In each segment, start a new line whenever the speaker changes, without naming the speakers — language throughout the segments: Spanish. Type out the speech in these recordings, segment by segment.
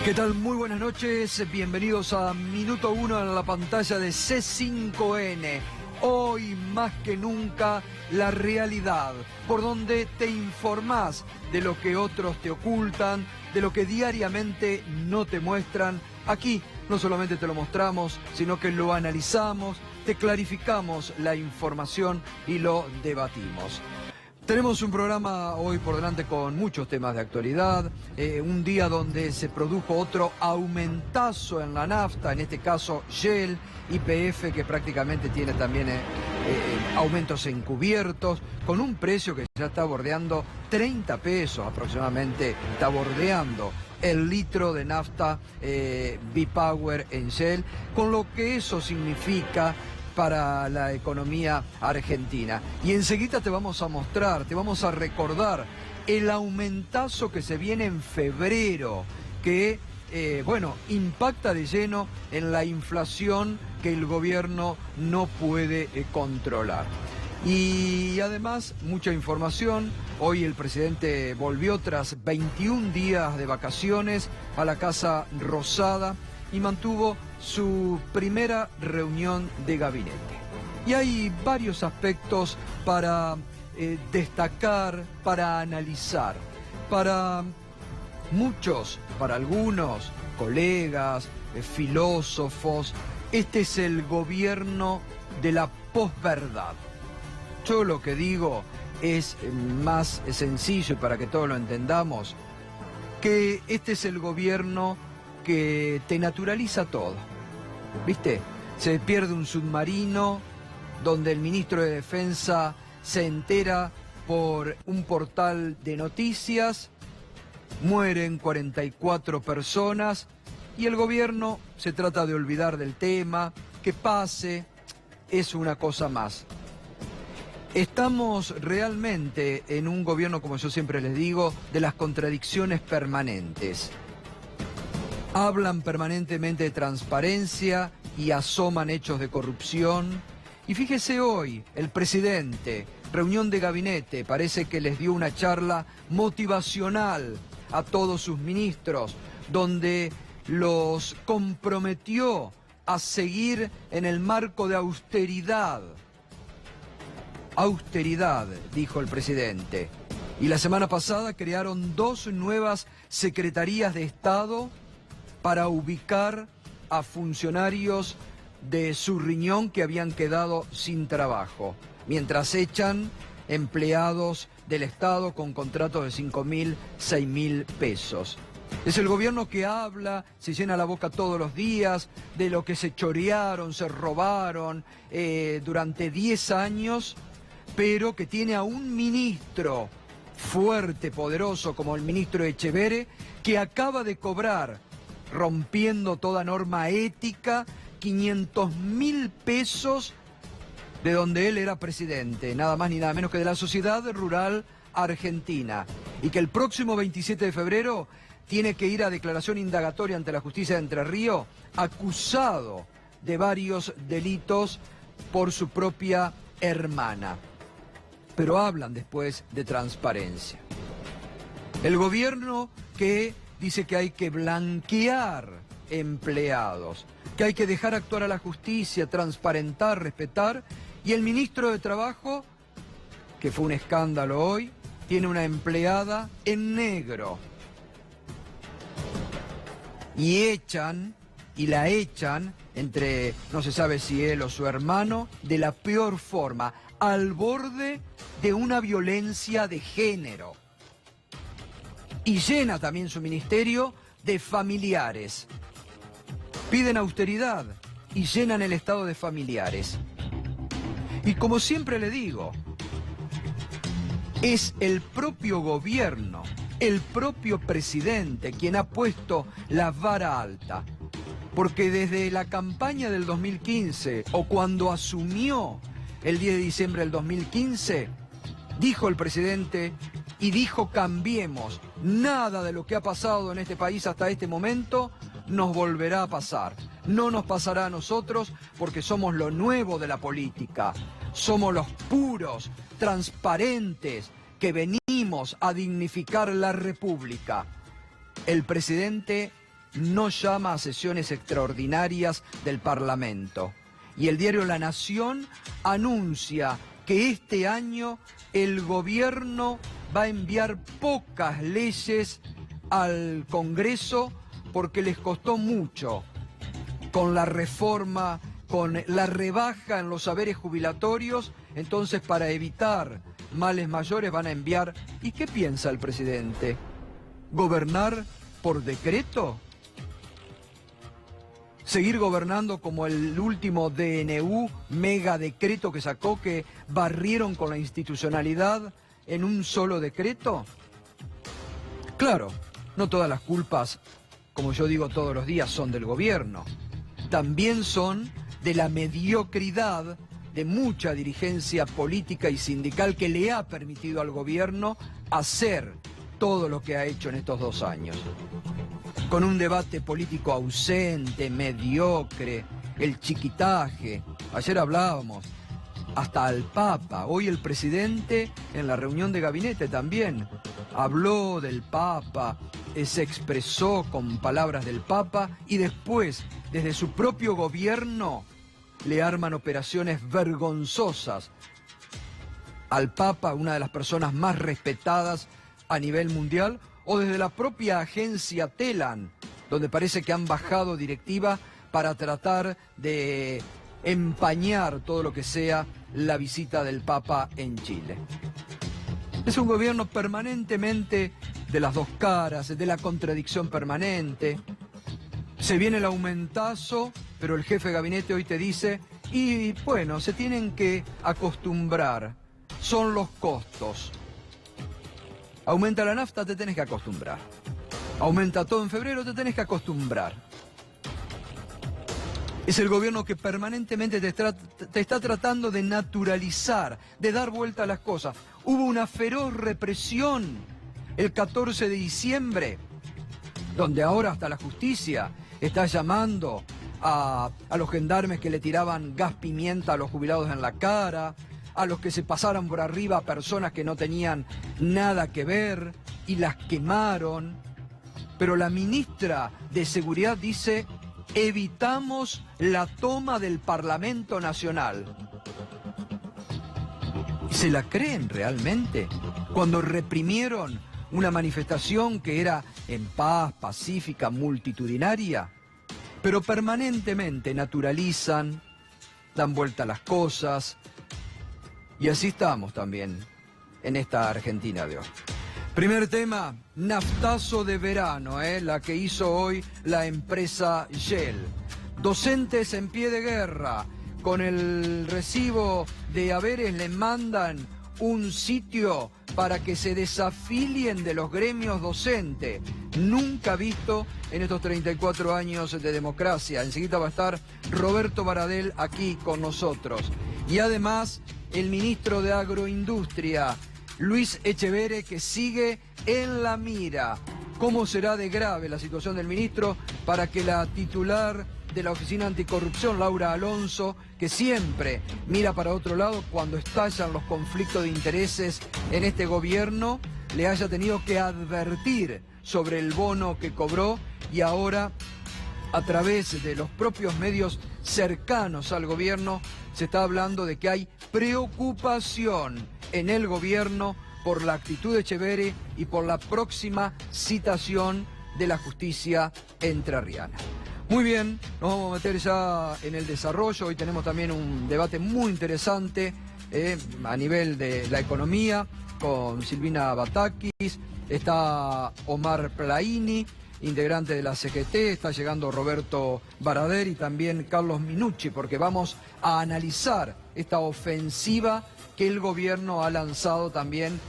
¿Qué tal? Muy buenas noches, bienvenidos a Minuto 1 en la pantalla de C5N. Hoy más que nunca la realidad, por donde te informás de lo que otros te ocultan, de lo que diariamente no te muestran. Aquí no solamente te lo mostramos, sino que lo analizamos, te clarificamos la información y lo debatimos. Tenemos un programa hoy por delante con muchos temas de actualidad, un día donde se produjo otro aumentazo en la nafta, en este caso Shell, YPF, que prácticamente tiene también aumentos encubiertos, con un precio que ya está bordeando 30 pesos aproximadamente, está bordeando el litro de nafta V-Power en Shell, con lo que eso significa para la economía argentina. Y enseguida te vamos a mostrar, te vamos a recordar el aumentazo que se viene en febrero, que, impacta de lleno en la inflación que el gobierno no puede controlar. Y además, mucha información. Hoy el presidente volvió tras 21 días de vacaciones a la Casa Rosada y mantuvo su primera reunión de gabinete. Y hay varios aspectos para destacar, para analizar. Para muchos, para algunos colegas, filósofos, este es el gobierno de la posverdad. Yo lo que digo es más sencillo y para que todos lo entendamos, que este es el gobierno que te naturaliza todo. ¿Viste? Se pierde un submarino donde el ministro de Defensa se entera por un portal de noticias, mueren 44 personas y el gobierno se trata de olvidar del tema, que pase, es una cosa más. Estamos realmente en un gobierno, como yo siempre les digo, de las contradicciones permanentes. Hablan permanentemente de transparencia y asoman hechos de corrupción. Y fíjese hoy, el presidente, reunión de gabinete, parece que les dio una charla motivacional a todos sus ministros, donde los comprometió a seguir en el marco de austeridad. Austeridad, dijo el presidente. Y la semana pasada crearon 2 nuevas secretarías de Estado para ubicar a funcionarios de su riñón que habían quedado sin trabajo, mientras echan empleados del Estado con contratos de 5.000, 6.000 pesos. Es el gobierno que habla, se llena la boca todos los días de lo que se chorearon, se robaron durante 10 años, pero que tiene a un ministro fuerte, poderoso, como el ministro Echeverre, que acaba de cobrar, rompiendo toda norma ética, 500.000 pesos de donde él era presidente, nada más ni nada menos que de la Sociedad Rural Argentina. Y que el próximo 27 de febrero tiene que ir a declaración indagatoria ante la justicia de Entre Ríos, acusado de varios delitos por su propia hermana. Pero hablan después de transparencia. El gobierno que dice que hay que blanquear empleados, que hay que dejar actuar a la justicia, transparentar, respetar, y el ministro de Trabajo, que fue un escándalo hoy, tiene una empleada en negro. Y la echan, entre, no se sabe si él o su hermano, de la peor forma, al borde de una violencia de género. Y llena también su ministerio de familiares. Piden austeridad y llenan el estado de familiares. Y como siempre le digo, es el propio gobierno, el propio presidente quien ha puesto la vara alta. Porque desde la campaña del 2015 o cuando asumió el 10 de diciembre del 2015, dijo el presidente y dijo: cambiemos, nada de lo que ha pasado en este país hasta este momento nos volverá a pasar. No nos pasará a nosotros porque somos lo nuevo de la política, somos los puros, transparentes, que venimos a dignificar la República. El presidente no llama a sesiones extraordinarias del Parlamento. Y el diario La Nación anuncia que este año el gobierno va a enviar pocas leyes al Congreso porque les costó mucho con la reforma, con la rebaja en los saberes jubilatorios. Entonces, para evitar males mayores van a enviar... ¿Y qué piensa el presidente? ¿Gobernar por decreto? ¿Seguir gobernando como el último DNU, mega decreto que sacó, que barrieron con la institucionalidad en un solo decreto? Claro, no todas las culpas, como yo digo todos los días, son del gobierno. También son de la mediocridad de mucha dirigencia política y sindical que le ha permitido al gobierno hacer todo lo que ha hecho en estos 2 años. Con un debate político ausente, mediocre, el chiquitaje. Ayer hablábamos hasta al Papa. Hoy el presidente en la reunión de gabinete también habló del Papa, se expresó con palabras del Papa y después, desde su propio gobierno, le arman operaciones vergonzosas al Papa, una de las personas más respetadas a nivel mundial, o desde la propia agencia Telan, donde parece que han bajado directiva para tratar de empañar todo lo que sea la visita del Papa en Chile. Es un gobierno permanentemente de las dos caras, de la contradicción permanente. Se viene el aumentazo, pero el jefe de gabinete hoy te dice, y bueno, se tienen que acostumbrar, son los costos. Aumenta la nafta, te tenés que acostumbrar. Aumenta todo en febrero, te tenés que acostumbrar. Es el gobierno que permanentemente te está tratando de naturalizar, de dar vuelta a las cosas. Hubo una feroz represión el 14 de diciembre, donde ahora hasta la justicia está llamando a los gendarmes que le tiraban gas pimienta a los jubilados en la cara, a los que se pasaran por arriba a personas que no tenían nada que ver y las quemaron. Pero la ministra de Seguridad dice, evitamos la toma del Parlamento Nacional. ¿Se la creen realmente? Cuando reprimieron una manifestación que era en paz, pacífica, multitudinaria, pero permanentemente naturalizan, dan vuelta a las cosas. Y así estamos también en esta Argentina de hoy. Primer tema, naftazo de verano, la que hizo hoy la empresa Shell. Docentes en pie de guerra, con el recibo de haberes le mandan un sitio para que se desafilien de los gremios docentes. Nunca visto en estos 34 años de democracia. Enseguida va a estar Roberto Baradel aquí con nosotros. Y además, el ministro de Agroindustria, Luis Echeverre, que sigue en la mira. ¿Cómo será de grave la situación del ministro para que la titular de la Oficina Anticorrupción, Laura Alonso, que siempre mira para otro lado cuando estallan los conflictos de intereses en este gobierno, le haya tenido que advertir sobre el bono que cobró y ahora, a través de los propios medios cercanos al gobierno, se está hablando de que hay preocupación en el gobierno por la actitud de Echeverre y por la próxima citación de la justicia entrerriana. Muy bien, nos vamos a meter ya en el desarrollo. Hoy tenemos también un debate muy interesante a nivel de la economía con Silvina Batakis, está Omar Plaini, integrante de la CGT, está llegando Roberto Baradel y también Carlos Minucci, porque vamos a analizar esta ofensiva que el gobierno ha lanzado también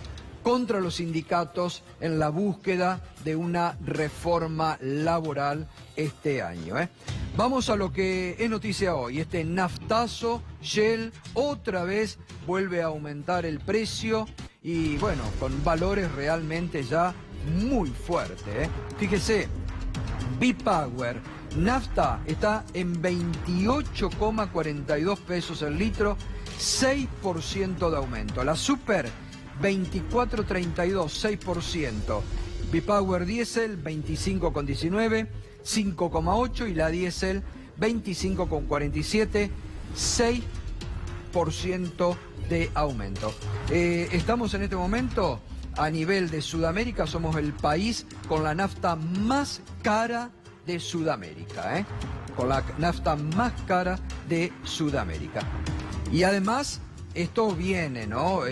contra los sindicatos en la búsqueda de una reforma laboral este año. Vamos a lo que es noticia hoy. Este naftazo, Shell, otra vez vuelve a aumentar el precio y bueno, con valores realmente ya muy fuertes. Fíjese, B-Power, nafta está en 28,42 pesos el litro, 6% de aumento. La Super, 24,32, 6%. B-Power Diesel, 25,19, 5,8% y la diésel 25,47%, 6% de aumento. Estamos en este momento a nivel de Sudamérica, somos el país con la nafta más cara de Sudamérica, con la nafta más cara de Sudamérica. Y además, esto viene, ¿no?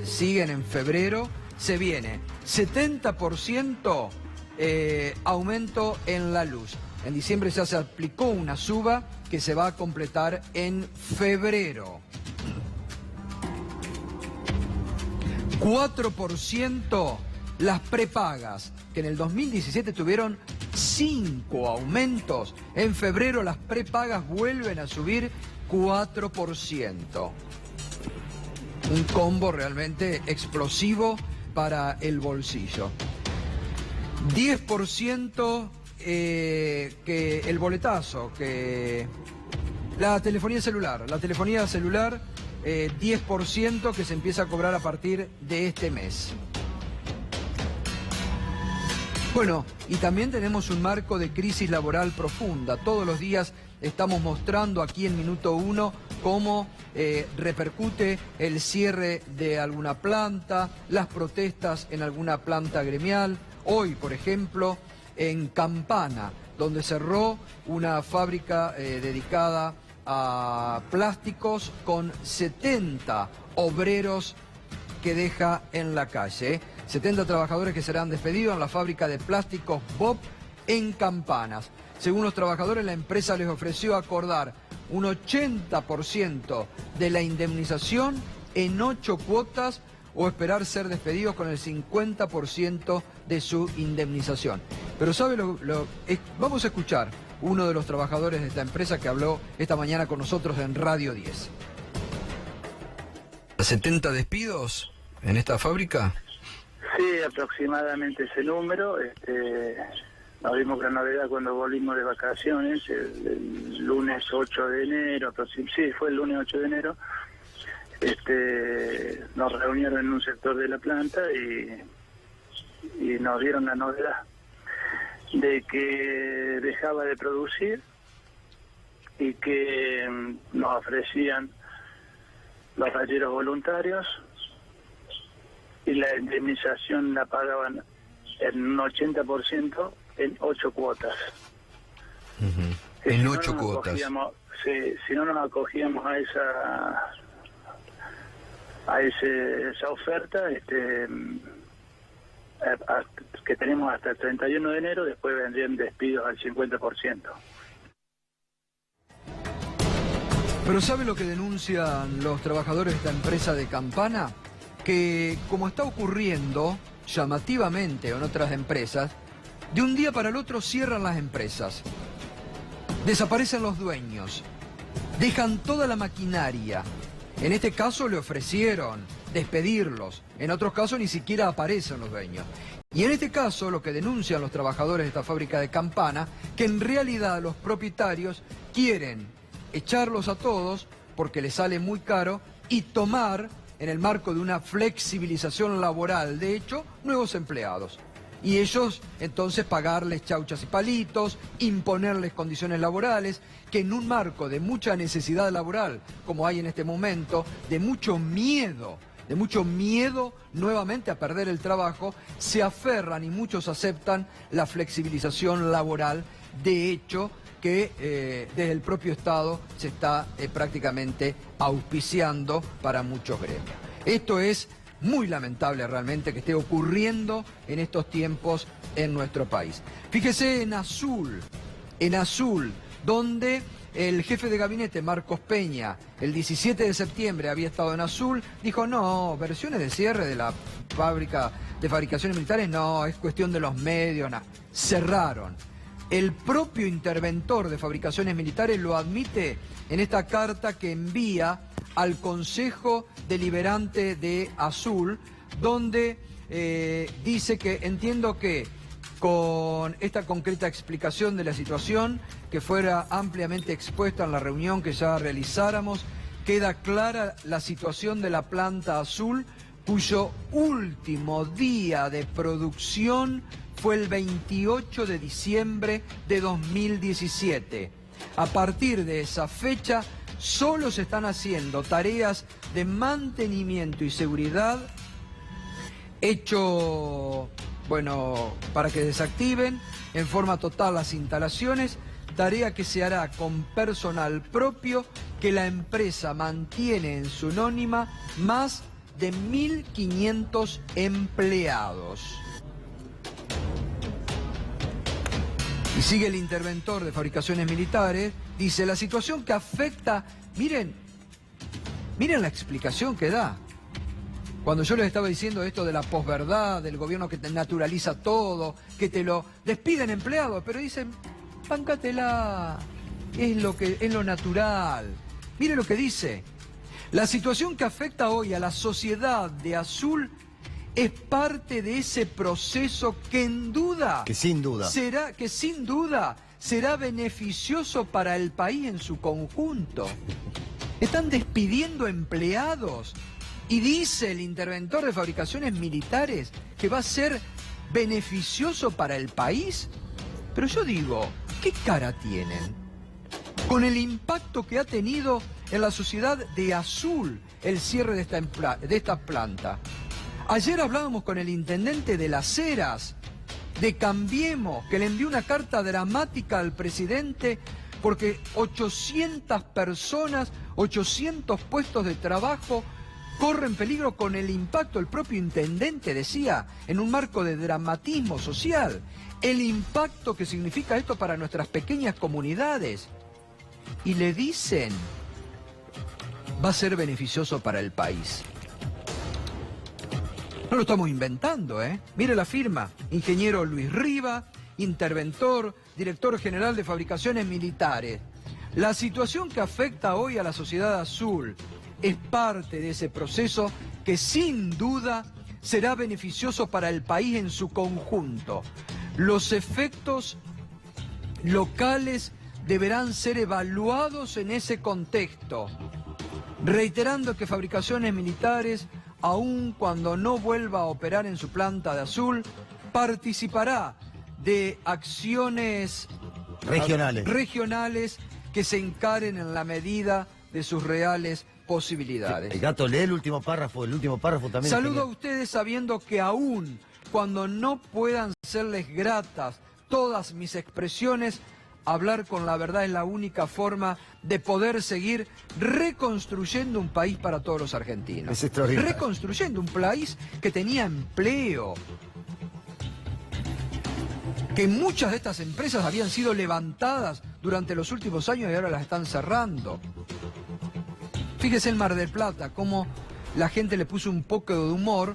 Siguen en febrero, se viene 70% aumento en la luz. En diciembre ya se aplicó una suba que se va a completar en febrero. 4% las prepagas, que en el 2017 tuvieron 5 aumentos. En febrero las prepagas vuelven a subir 4%. Un combo realmente explosivo para el bolsillo. 10% que el boletazo, que la telefonía celular. La telefonía celular, 10% que se empieza a cobrar a partir de este mes. Bueno, y también tenemos un marco de crisis laboral profunda. Todos los días estamos mostrando aquí en Minuto 1 cómo repercute el cierre de alguna planta, las protestas en alguna planta gremial. Hoy, por ejemplo, en Campana, donde cerró una fábrica dedicada a plásticos con 70 obreros que deja en la calle. 70 trabajadores que serán despedidos en la fábrica de plásticos Bob en Campanas. Según los trabajadores, la empresa les ofreció acordar un 80% de la indemnización en 8 cuotas o esperar ser despedidos con el 50% de su indemnización. Pero ¿sabe vamos a escuchar uno de los trabajadores de esta empresa que habló esta mañana con nosotros en Radio 10. ¿70 despidos en esta fábrica?
Sí, aproximadamente ese número. Nos dimos la novedad cuando volvimos de vacaciones, el lunes 8 de enero, sí, fue el lunes 8 de enero. Nos reunieron en un sector de la planta y nos dieron la novedad de que dejaba de producir y que nos ofrecían los rayeros voluntarios y la indemnización la pagaban en un 80% en 8 cuotas.
Uh-huh. En 8 cuotas.
Si no nos acogíamos a esa oferta, que tenemos hasta el 31 de enero, después vendrían despidos al 50%.
Pero ¿sabe lo que denuncian los trabajadores de esta empresa de Campana? Que como está ocurriendo llamativamente en otras empresas, de un día para el otro cierran las empresas, desaparecen los dueños, dejan toda la maquinaria. En este caso le ofrecieron despedirlos, en otros casos ni siquiera aparecen los dueños. Y en este caso lo que denuncian los trabajadores de esta fábrica de Campana, que en realidad los propietarios quieren echarlos a todos porque les sale muy caro y tomar, en el marco de una flexibilización laboral, de hecho, nuevos empleados. Y ellos entonces pagarles chauchas y palitos, imponerles condiciones laborales, que en un marco de mucha necesidad laboral, como hay en este momento, de mucho miedo nuevamente a perder el trabajo, se aferran y muchos aceptan la flexibilización laboral, de hecho, que desde el propio Estado se está prácticamente auspiciando para muchos gremios. Esto es muy lamentable realmente que esté ocurriendo en estos tiempos en nuestro país. Fíjese en Azul, donde el jefe de gabinete, Marcos Peña, el 17 de septiembre había estado en Azul, dijo, no, versiones de cierre de la fábrica de fabricaciones militares, no, es cuestión de los medios, no. Cerraron. El propio interventor de fabricaciones militares lo admite en esta carta que envía al Consejo Deliberante de Azul, donde dice que entiendo que con esta concreta explicación de la situación que fuera ampliamente expuesta en la reunión que ya realizáramos, queda clara la situación de la planta Azul cuyo último día de producción fue el 28 de diciembre de 2017. A partir de esa fecha, solo se están haciendo tareas de mantenimiento y seguridad, hecho, bueno, para que desactiven en forma total las instalaciones, tarea que se hará con personal propio que la empresa mantiene en su nónima más de 1.500 empleados. Y sigue el interventor de Fabricaciones Militares, dice, la situación que afecta, miren la explicación que da. Cuando yo les estaba diciendo esto de la posverdad, del gobierno que te naturaliza todo, que te lo despiden empleados, pero dicen, páncatela, es lo natural. Mire lo que dice. La situación que afecta hoy a la sociedad de Azul es parte de ese proceso que sin duda será beneficioso para el país en su conjunto. Están despidiendo empleados y dice el interventor de Fabricaciones Militares que va a ser beneficioso para el país. Pero yo digo, ¿qué cara tienen? Con el impacto que ha tenido en la sociedad de Azul el cierre de esta planta. Ayer hablábamos con el intendente de Las Heras, de Cambiemos, que le envió una carta dramática al presidente porque 800 personas, 800 puestos de trabajo corren peligro con el impacto. El propio intendente decía, en un marco de dramatismo social, el impacto que significa esto para nuestras pequeñas comunidades. Y le dicen, va a ser beneficioso para el país. No lo estamos inventando, ¿eh? Mire la firma, ingeniero Luis Riva, interventor, director general de Fabricaciones Militares. La situación que afecta hoy a la sociedad azul es parte de ese proceso que sin duda será beneficioso para el país en su conjunto. Los efectos locales deberán ser evaluados en ese contexto, reiterando que Fabricaciones Militares, aun cuando no vuelva a operar en su planta de Azul, participará de acciones regionales que se encaren en la medida de sus reales posibilidades.
El gato, lee el último párrafo también.
Saludo a ustedes sabiendo que aún cuando no puedan serles gratas todas mis expresiones, hablar con la verdad es la única forma de poder seguir reconstruyendo un país para todos los argentinos.
Es extraordinario.
Reconstruyendo un país que tenía empleo. Que muchas de estas empresas habían sido levantadas durante los últimos años y ahora las están cerrando. Fíjese el Mar del Plata, cómo la gente le puso un poco de humor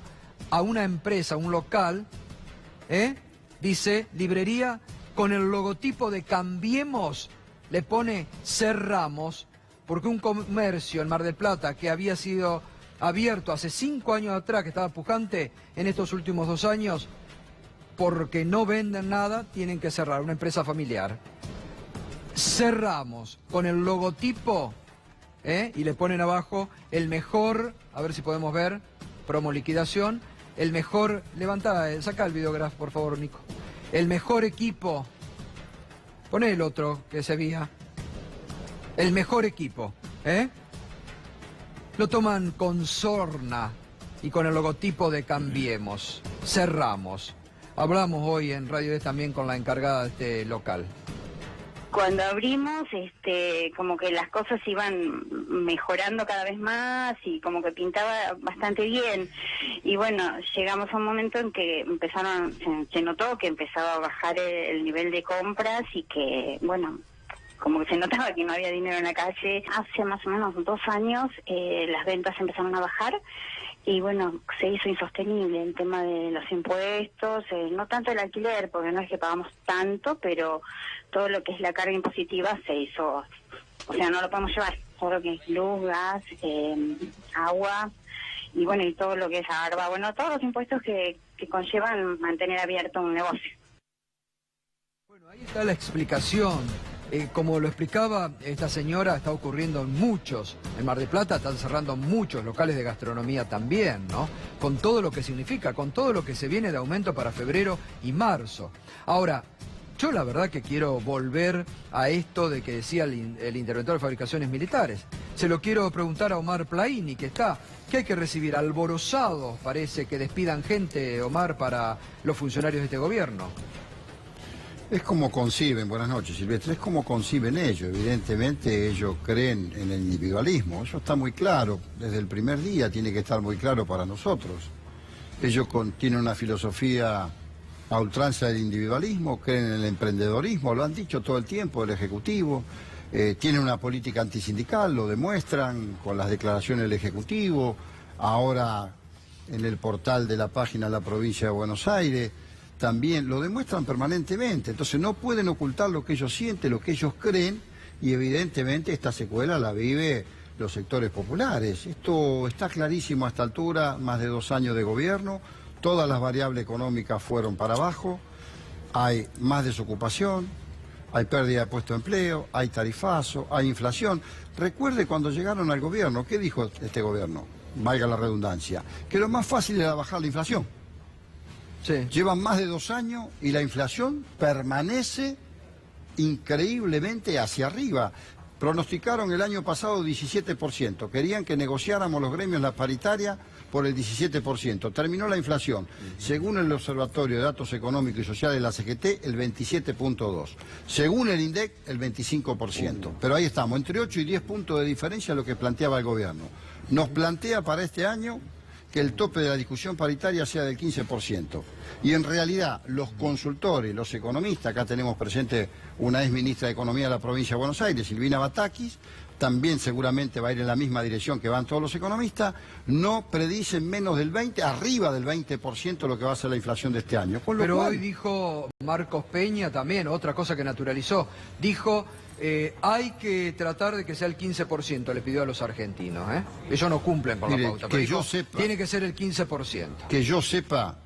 a una empresa, un local, dice, librería, con el logotipo de Cambiemos, le pone cerramos, porque un comercio en Mar del Plata que había sido abierto hace 5 años atrás, que estaba pujante, en estos últimos 2 años, porque no venden nada, tienen que cerrar, una empresa familiar. Cerramos con el logotipo, y le ponen abajo el mejor, a ver si podemos ver, promo liquidación, el mejor, levanta, saca el videógrafo por favor, Nico. El mejor equipo, poné el otro que se veía, el mejor equipo, lo toman con sorna y con el logotipo de Cambiemos, cerramos. Hablamos hoy en Radio D también con la encargada de este local.
Cuando abrimos, como que las cosas iban mejorando cada vez más y como que pintaba bastante bien. Y bueno, llegamos a un momento en que se notó que empezaba a bajar el nivel de compras y que, bueno, como que se notaba que no había dinero en la calle. Hace más o menos 2 años las ventas empezaron a bajar. Y bueno, se hizo insostenible el tema de los impuestos, no tanto el alquiler, porque no es que pagamos tanto, pero todo lo que es la carga impositiva se hizo, o sea, no lo podemos llevar, todo lo que es luz, gas, agua, y bueno, y todo lo que es ARBA, bueno, todos los impuestos que conllevan mantener abierto un negocio.
Bueno, ahí está la explicación. Como lo explicaba esta señora, está ocurriendo en muchos. En Mar del Plata están cerrando muchos locales de gastronomía también, ¿no? con todo lo que significa, con todo lo que se viene de aumento para febrero y marzo. Ahora, yo la verdad que quiero volver a esto de que decía el interventor de fabricaciones militares. Se lo quiero preguntar a Omar Plaini, que hay que recibir alborozados, parece que despidan gente, Omar, para los funcionarios de este gobierno.
Es como conciben, buenas noches Silvestre, es como conciben ellos. Evidentemente ellos creen en el individualismo, eso está muy claro, desde el primer día tiene que estar muy claro para nosotros. Ellos tienen una filosofía a ultranza del individualismo, creen en el emprendedorismo, lo han dicho todo el tiempo el Ejecutivo, tienen una política antisindical, lo demuestran con las declaraciones del Ejecutivo, ahora en el portal de la página de la provincia de Buenos Aires, también lo demuestran permanentemente. Entonces no pueden ocultar lo que ellos sienten, lo que ellos creen, y evidentemente esta secuela la vive los sectores populares. Esto está clarísimo a esta altura, más de 2 años de gobierno, todas las variables económicas fueron para abajo, hay más desocupación, hay pérdida de puestos de empleo, hay tarifazo, hay inflación. Recuerde cuando llegaron al gobierno, ¿qué dijo este gobierno? Valga la redundancia, que lo más fácil era bajar la inflación.
Sí.
Llevan más de 2 años y la inflación permanece increíblemente hacia arriba. Pronosticaron el año pasado 17%, querían que negociáramos los gremios la paritaria por el 17%. Terminó la inflación, según el Observatorio de Datos Económicos y Sociales de la CGT, el 27.2%. Según el INDEC, el 25%. Pero ahí estamos, entre 8 y 10 puntos de diferencia lo que planteaba el gobierno. Nos plantea para este año que el tope de la discusión paritaria sea del 15%. Y en realidad los consultores, los economistas, acá tenemos presente una ex ministra de Economía de la provincia de Buenos Aires, Silvina Batakis, también seguramente va a ir en la misma dirección que van todos los economistas, no predicen menos del 20%, arriba del 20% lo que va a ser la inflación de este año.
Pero hoy dijo Marcos Peña también, otra cosa que naturalizó, dijo... hay que tratar de que sea el 15%, le pidió a los argentinos. Ellos no cumplen con la pauta, pero dijo, tiene que ser el 15%.
Que yo sepa,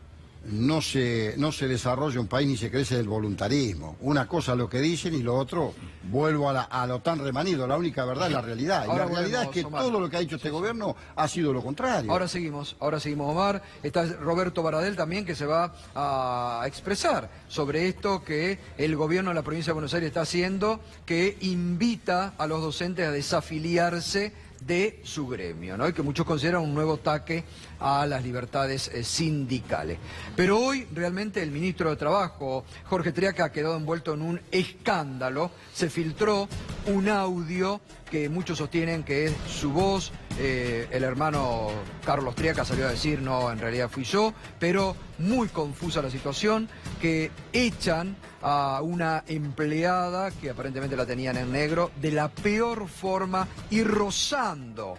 no se desarrolla un país ni se crece del voluntarismo. Una cosa lo que dicen y lo otro, vuelvo a lo tan remanido, la única verdad es la realidad. Y la realidad es que Omar, todo lo que ha hecho este gobierno ha sido lo contrario.
Ahora seguimos, Omar. Está Roberto Baradel también, que se va a expresar sobre esto que el gobierno de la provincia de Buenos Aires está haciendo, que invita a los docentes a desafiliarse de su gremio, ¿no? Y que muchos consideran un nuevo ataque a las libertades sindicales. Pero hoy realmente el ministro de Trabajo, Jorge Triaca, ha quedado envuelto en un escándalo. Se filtró un audio que muchos sostienen que es su voz. El hermano Carlos Triaca salió a decir, no, en realidad fui yo, pero muy confusa la situación, que echan a una empleada que aparentemente la tenían en negro de la peor forma y rozando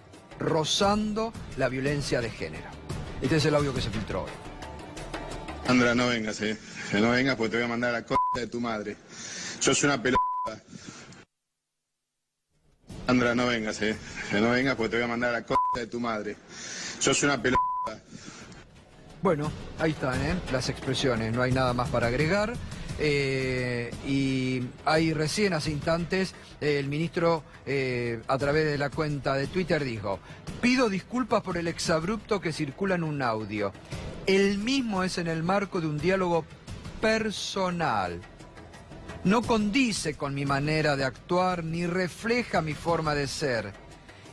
la violencia de género. Este es el audio que se filtró hoy.
Sandra, no vengas, que no vengas porque te voy a mandar a la c*** de tu madre. Sos una pelota. Sandra, no vengas, que no vengas porque te voy a mandar a la c*** de tu madre. Sos una pelota.
Bueno, ahí están, las expresiones, no hay nada más para agregar. Y ahí recién hace instantes el ministro a través de la cuenta de Twitter dijo: pido disculpas por el exabrupto que circula en un audio. El mismo es en el marco de un diálogo personal. No condice con mi manera de actuar ni refleja mi forma de ser.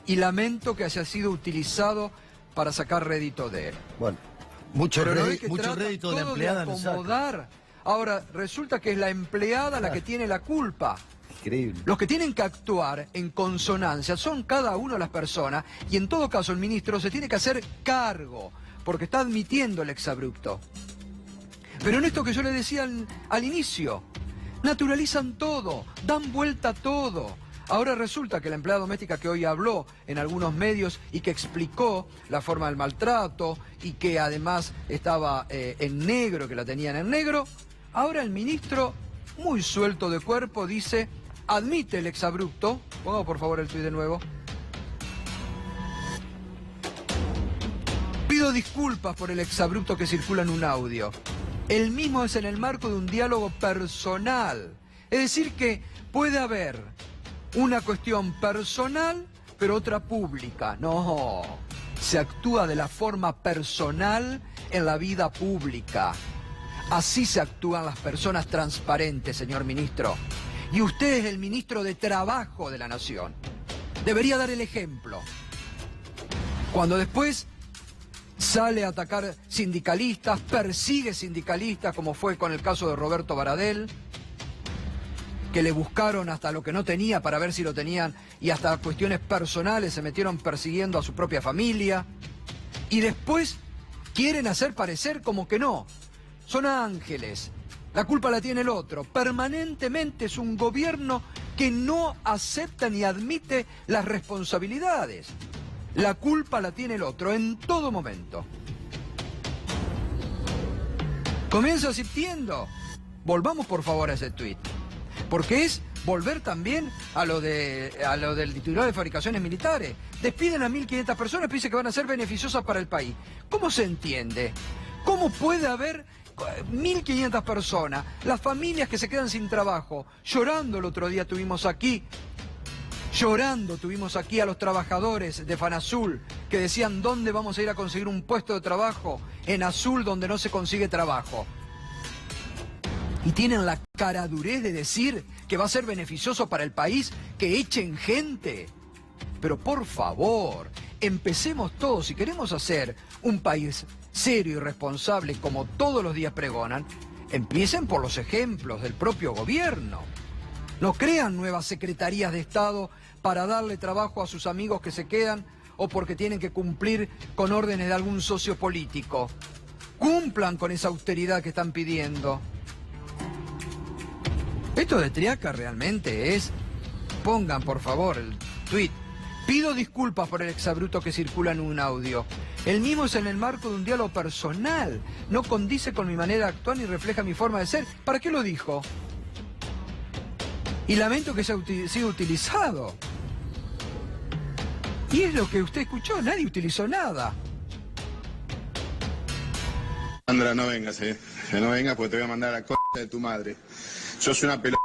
Y lamento que haya sido utilizado para sacar rédito de él.
Bueno, mucho
Pero
rédito de empleada no saca.
Ahora, resulta que es la empleada la que tiene la culpa.
Increíble.
Los que tienen que actuar en consonancia son cada uno de las personas, y en todo caso el ministro se tiene que hacer cargo, porque está admitiendo el exabrupto. Pero en esto que yo le decía al inicio, naturalizan todo, dan vuelta a todo. Ahora resulta que la empleada doméstica que hoy habló en algunos medios y que explicó la forma del maltrato y que además estaba en negro, que la tenían en negro, ahora el ministro, muy suelto de cuerpo, dice, admite el exabrupto. Ponga por favor el tuit de nuevo. Pido disculpas por el exabrupto que circula en un audio. El mismo es en el marco de un diálogo personal. Es decir que puede haber una cuestión personal, pero otra pública. No, se actúa de la forma personal en la vida pública. Así se actúan las personas transparentes, señor ministro. Y usted es el ministro de Trabajo de la Nación. Debería dar el ejemplo. Cuando después sale a atacar sindicalistas, persigue sindicalistas, como fue con el caso de Roberto Baradel, que le buscaron hasta lo que no tenía para ver si lo tenían, y hasta cuestiones personales se metieron persiguiendo a su propia familia, y después quieren hacer parecer como que no, son ángeles, la culpa la tiene el otro. Permanentemente es un gobierno que no acepta ni admite las responsabilidades. La culpa la tiene el otro en todo momento. Comienza sintiendo. Volvamos por favor a ese tuit, porque es volver también a lo del titular de fabricaciones militares. Despiden a 1.500 personas, pero dice que van a ser beneficiosas para el país. ¿Cómo se entiende? ¿Cómo puede haber 1.500 personas, las familias que se quedan sin trabajo? Llorando el otro día tuvimos aquí a los trabajadores de Fanazul que decían: ¿dónde vamos a ir a conseguir un puesto de trabajo? En Azul, donde no se consigue trabajo. Y tienen la caradurez de decir que va a ser beneficioso para el país que echen gente. Pero por favor, empecemos todos. Si queremos hacer un país serio y responsable, como todos los días pregonan, empiecen por los ejemplos del propio gobierno. No crean nuevas secretarías de Estado para darle trabajo a sus amigos que se quedan o porque tienen que cumplir con órdenes de algún socio político. Cumplan con esa austeridad que están pidiendo. Esto de Triaca realmente es... Pongan por favor el tuit. Pido disculpas por el exabrupto que circula en un audio. El mismo es en el marco de un diálogo personal. No condice con mi manera de actuar ni refleja mi forma de ser. ¿Para qué lo dijo? Y lamento que siga utilizado. Y es lo que usted escuchó, nadie utilizó nada.
Sandra, no vengas, que no vengas porque te voy a mandar a la de tu madre. Sos una pelota.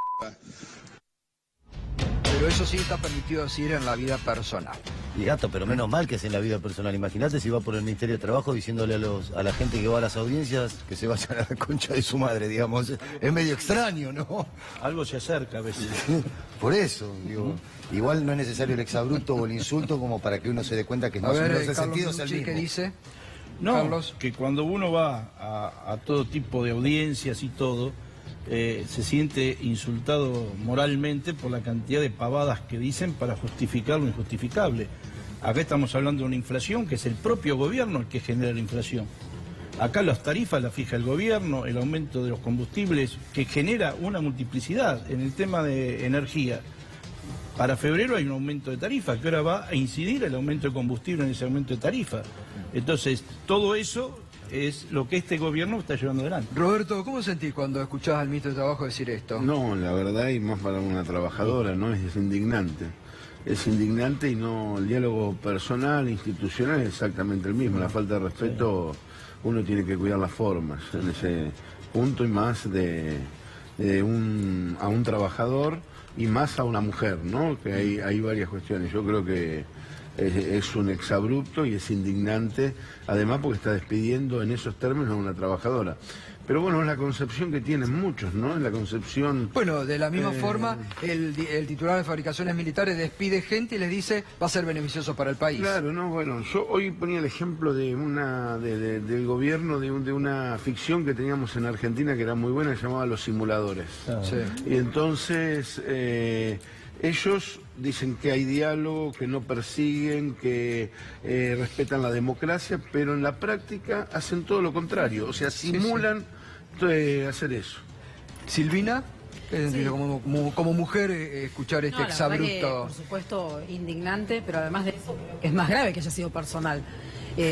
Pero eso sí está permitido decir en la vida personal.
Y gato, pero menos mal que es en la vida personal. Imagínate si va por el Ministerio de Trabajo diciéndole a la gente que va a las audiencias que se vayan a la concha de su madre, digamos. Es medio extraño, ¿no?
Algo se acerca a veces.
Por eso, digo, igual no es necesario el exabrupto o el insulto como para que uno se dé cuenta que más o menos el sentido es el mismo.
¿Qué dice?
No,
Carlos.
que cuando uno va a todo tipo de audiencias y todo, se siente insultado moralmente por la cantidad de pavadas que dicen para justificar lo injustificable. Acá estamos hablando de una inflación que es el propio gobierno el que genera la inflación. Acá las tarifas las fija el gobierno, el aumento de los combustibles, que genera una multiplicidad. En el tema de energía, para febrero hay un aumento de tarifa, que ahora va a incidir el aumento de combustible en ese aumento de tarifa. Entonces, todo eso es lo que este gobierno está llevando adelante.
Roberto, ¿cómo sentís cuando escuchás al ministro de Trabajo decir esto?
No, la verdad, y más para una trabajadora, ¿no? Es indignante. Es indignante y no, el diálogo personal, institucional es exactamente el mismo. La falta de respeto, uno tiene que cuidar las formas en ese punto y más a un trabajador y más a una mujer, ¿no? Que hay varias cuestiones. Yo creo que es un exabrupto y es indignante, además porque está despidiendo en esos términos a una trabajadora. Pero bueno, es la concepción que tienen muchos, ¿no? Es la concepción...
Bueno, de la misma forma, el titular de fabricaciones militares despide gente y les dice va a ser beneficioso para el país.
Claro, no, bueno, yo hoy ponía el ejemplo de del gobierno de una ficción que teníamos en Argentina que era muy buena, que se llamaba Los Simuladores.
Sí.
Y entonces... ellos dicen que hay diálogo, que no persiguen, que respetan la democracia, pero en la práctica hacen todo lo contrario, o sea, simulan hacer eso.
Silvina, ¿qué sentido como mujer escuchar este exabrupto?
Por supuesto, indignante, pero además de eso, es más grave que haya sido personal.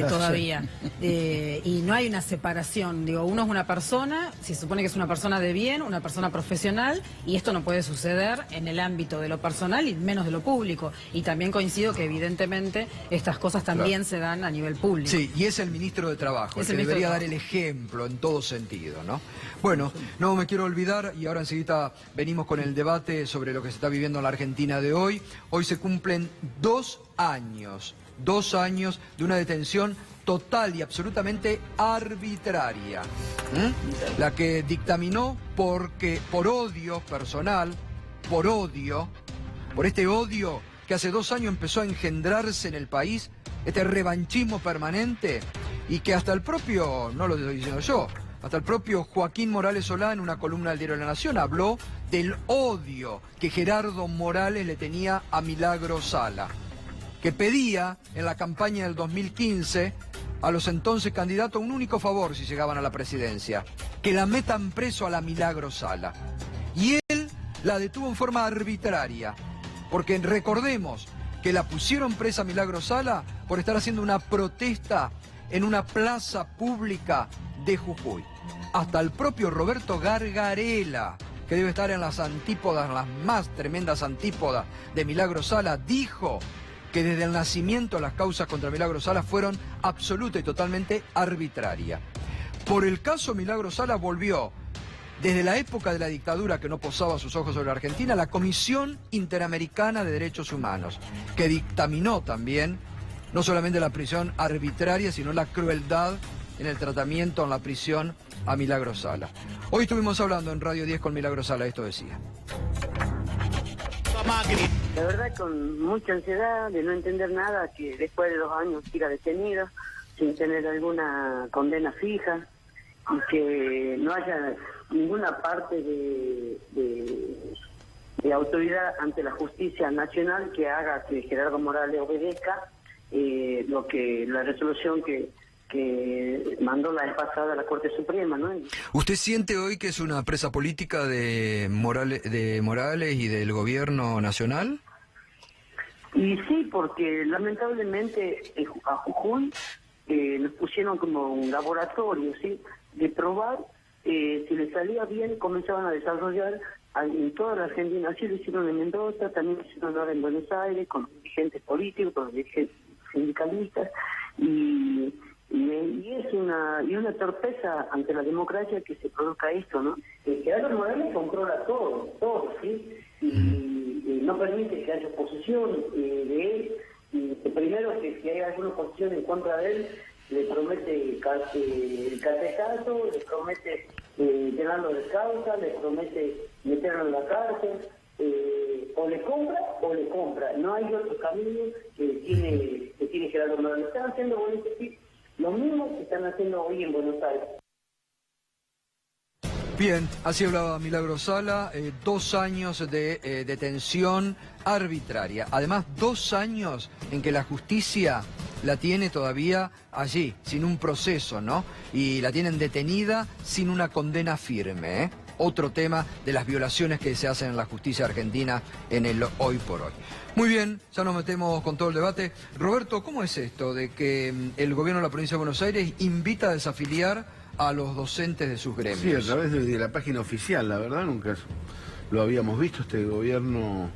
Todavía. Y no hay una separación. Digo, uno es una persona, se supone que es una persona de bien, una persona profesional, y esto no puede suceder en el ámbito de lo personal y menos de lo público. Y también coincido que evidentemente estas cosas también se dan a nivel público.
Sí, y es el ministro de Trabajo, el que debería dar el ejemplo en todo sentido, ¿no? Bueno, no me quiero olvidar, y ahora enseguida venimos con el debate sobre lo que se está viviendo en la Argentina de hoy. Hoy se cumplen 2 años 2 años de una detención total y absolutamente arbitraria, la que dictaminó por odio personal, por este odio que hace 2 años empezó a engendrarse en el país, este revanchismo permanente, y que hasta el propio, no lo estoy diciendo yo, hasta el propio Joaquín Morales Solá en una columna del diario La Nación habló del odio que Gerardo Morales le tenía a Milagro Sala, que pedía en la campaña del 2015 a los entonces candidatos un único favor si llegaban a la presidencia: que la metan preso a la Milagro Sala. Y él la detuvo en forma arbitraria, porque recordemos que la pusieron presa a Milagro Sala por estar haciendo una protesta en una plaza pública de Jujuy. Hasta el propio Roberto Gargarella, que debe estar en las antípodas, las más tremendas antípodas de Milagro Sala, dijo que desde el nacimiento las causas contra Milagro Sala fueron absoluta y totalmente arbitrarias. Por el caso Milagro Sala volvió, desde la época de la dictadura que no posaba sus ojos sobre la Argentina, la Comisión Interamericana de Derechos Humanos, que dictaminó también no solamente la prisión arbitraria, sino la crueldad en el tratamiento en la prisión a Milagro Sala. Hoy estuvimos hablando en Radio 10 con Milagro Sala, esto decía.
La verdad, con mucha ansiedad de no entender nada, que después de 2 años siga detenido, sin tener alguna condena fija, y que no haya ninguna parte de autoridad ante la justicia nacional que haga que Gerardo Morales obedezca la resolución que mandó la vez pasada la Corte Suprema, ¿no?
¿Usted siente hoy que es una presa política de Morales y del gobierno nacional?
Y sí, porque lamentablemente a Jujuy nos pusieron como un laboratorio, ¿sí?, de probar si les salía bien, comenzaban a desarrollar en toda la Argentina. Así lo hicieron en Mendoza, también lo hicieron ahora en Buenos Aires, con dirigentes políticos, con dirigentes sindicalistas, y es una torpeza ante la democracia que se produzca esto, ¿no? Gerardo Morales controla todo, ¿sí? Y no permite que haya oposición de él. Y primero, que si hay alguna oposición en contra de él, le promete el catecazo, le promete llenarlo de causa, le promete meterlo en la cárcel, o le compra. No hay otro camino que tiene Gerardo Morales. Están haciendo lo mismo que están haciendo hoy en Buenos Aires.
Bien, así hablaba Milagro Sala, 2 años de detención arbitraria. Además, 2 años en que la justicia la tiene todavía allí, sin un proceso, ¿no? Y la tienen detenida sin una condena firme, ¿eh? Otro tema de las violaciones que se hacen en la justicia argentina en el hoy por hoy. Muy bien, ya nos metemos con todo el debate. Roberto, ¿cómo es esto de que el gobierno de la provincia de Buenos Aires invita a desafiliar a los docentes de sus gremios?
Sí, a través de la página oficial, la verdad, nunca lo habíamos visto. Este gobierno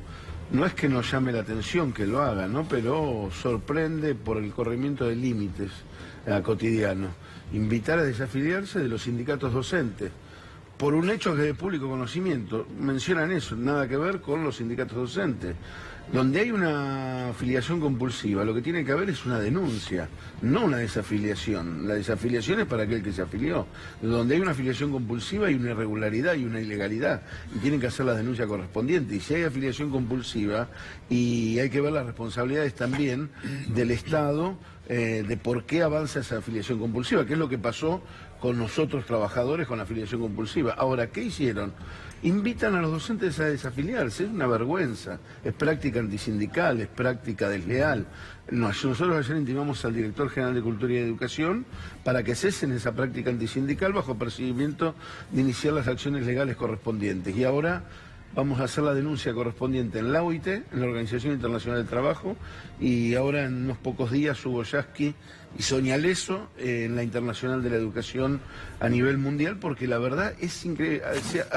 no es que nos llame la atención que lo haga, ¿no?, pero sorprende por el corrimiento de límites cotidiano. Invitar a desafiliarse de los sindicatos docentes, por un hecho que es de público conocimiento. Mencionan eso, nada que ver con los sindicatos docentes. Donde hay una afiliación compulsiva, lo que tiene que haber es una denuncia, no una desafiliación. La desafiliación es para aquel que se afilió. Donde hay una afiliación compulsiva hay una irregularidad y una ilegalidad, y tienen que hacer la denuncia correspondiente. Y si hay afiliación compulsiva, y hay que ver las responsabilidades también del Estado de por qué avanza esa afiliación compulsiva, que es lo que pasó con nosotros trabajadores con la afiliación compulsiva. Ahora, ¿qué hicieron? Invitan a los docentes a desafiliarse. Es una vergüenza, es práctica antisindical, es práctica desleal. Nosotros ayer intimamos al director general de Cultura y Educación para que cesen esa práctica antisindical bajo percibimiento de iniciar las acciones legales correspondientes. Y ahora vamos a hacer la denuncia correspondiente en la OIT, en la Organización Internacional del Trabajo, y ahora en unos pocos días Hugo Yasky y Sonia Leso en la Internacional de la Educación a nivel mundial, porque la verdad es increíble.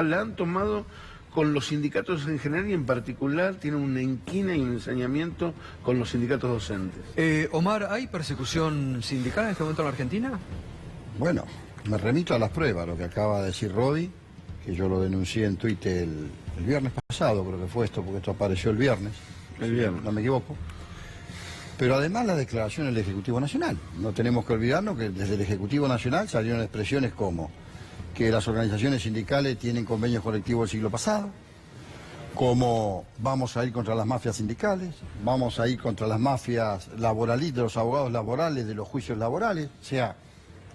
La han tomado con los sindicatos en general y en particular tienen una inquina y un ensañamiento con los sindicatos docentes.
Omar, ¿hay persecución sindical en este momento en la Argentina?
Bueno, me remito a las pruebas, lo que acaba de decir Rodi, que yo lo denuncié en Twitter el viernes pasado, creo que fue esto, porque esto apareció el viernes.
El viernes.
No me equivoco. Pero además la declaración del Ejecutivo Nacional. No tenemos que olvidarnos que desde el Ejecutivo Nacional salieron expresiones como que las organizaciones sindicales tienen convenios colectivos del siglo pasado, como vamos a ir contra las mafias sindicales, vamos a ir contra las mafias laboralistas, de los abogados laborales, de los juicios laborales. O sea,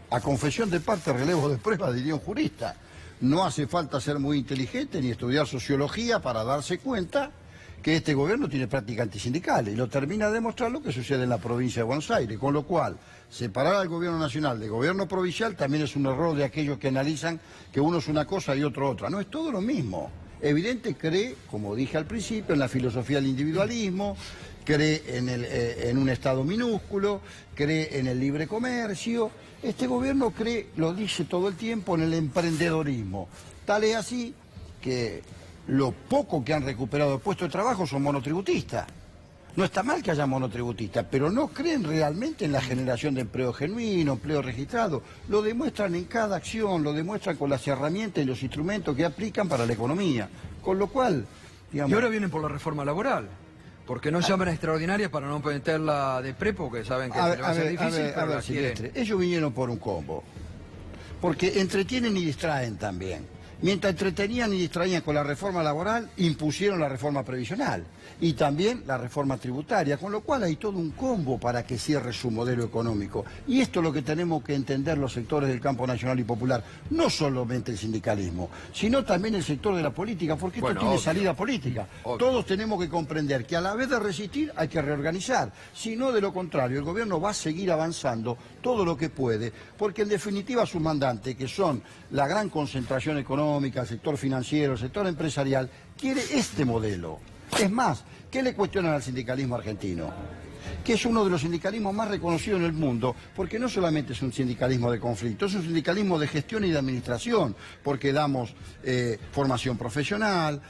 a confesión de parte, relevo de prueba, diría un jurista. No hace falta ser muy inteligente ni estudiar sociología para darse cuenta que este gobierno tiene prácticas antisindicales, y lo termina de demostrar lo que sucede en la provincia de Buenos Aires, con lo cual separar al gobierno nacional del gobierno provincial también es un error de aquellos que analizan que uno es una cosa y otro otra. No, es todo lo mismo. Evidente cree, como dije al principio, en la filosofía del individualismo, cree en un Estado minúsculo, cree en el libre comercio. Este gobierno cree, lo dice todo el tiempo, en el emprendedorismo. Tal es así que lo poco que han recuperado de puestos de trabajo son monotributistas. No está mal que haya monotributistas, pero no creen realmente en la generación de empleo genuino, empleo registrado. Lo demuestran en cada acción, lo demuestran con las herramientas y los instrumentos que aplican para la economía. Con lo cual, digamos...
Y ahora vienen por la reforma laboral. Porque no llaman a extraordinarias para no meterla de prepo, que saben que va a ser difícil, pero la quieren.
Ellos vinieron por un combo. Porque entretienen y distraen también. Mientras entretenían y distraían con la reforma laboral, impusieron la reforma previsional y también la reforma tributaria, con lo cual hay todo un combo para que cierre su modelo económico. Y esto es lo que tenemos que entender los sectores del campo nacional y popular, no solamente el sindicalismo, sino también el sector de la política, porque esto tiene salida política. Todos tenemos que comprender que a la vez de resistir hay que reorganizar, si no, de lo contrario, el gobierno va a seguir avanzando todo lo que puede, porque en definitiva sus mandantes, que son la gran concentración económica, el sector financiero, el sector empresarial, quiere este modelo. Es más, ¿qué le cuestionan al sindicalismo argentino? Que es uno de los sindicalismos más reconocidos en el mundo, porque no solamente es un sindicalismo de conflicto, es un sindicalismo de gestión y de administración, porque damos formación profesional,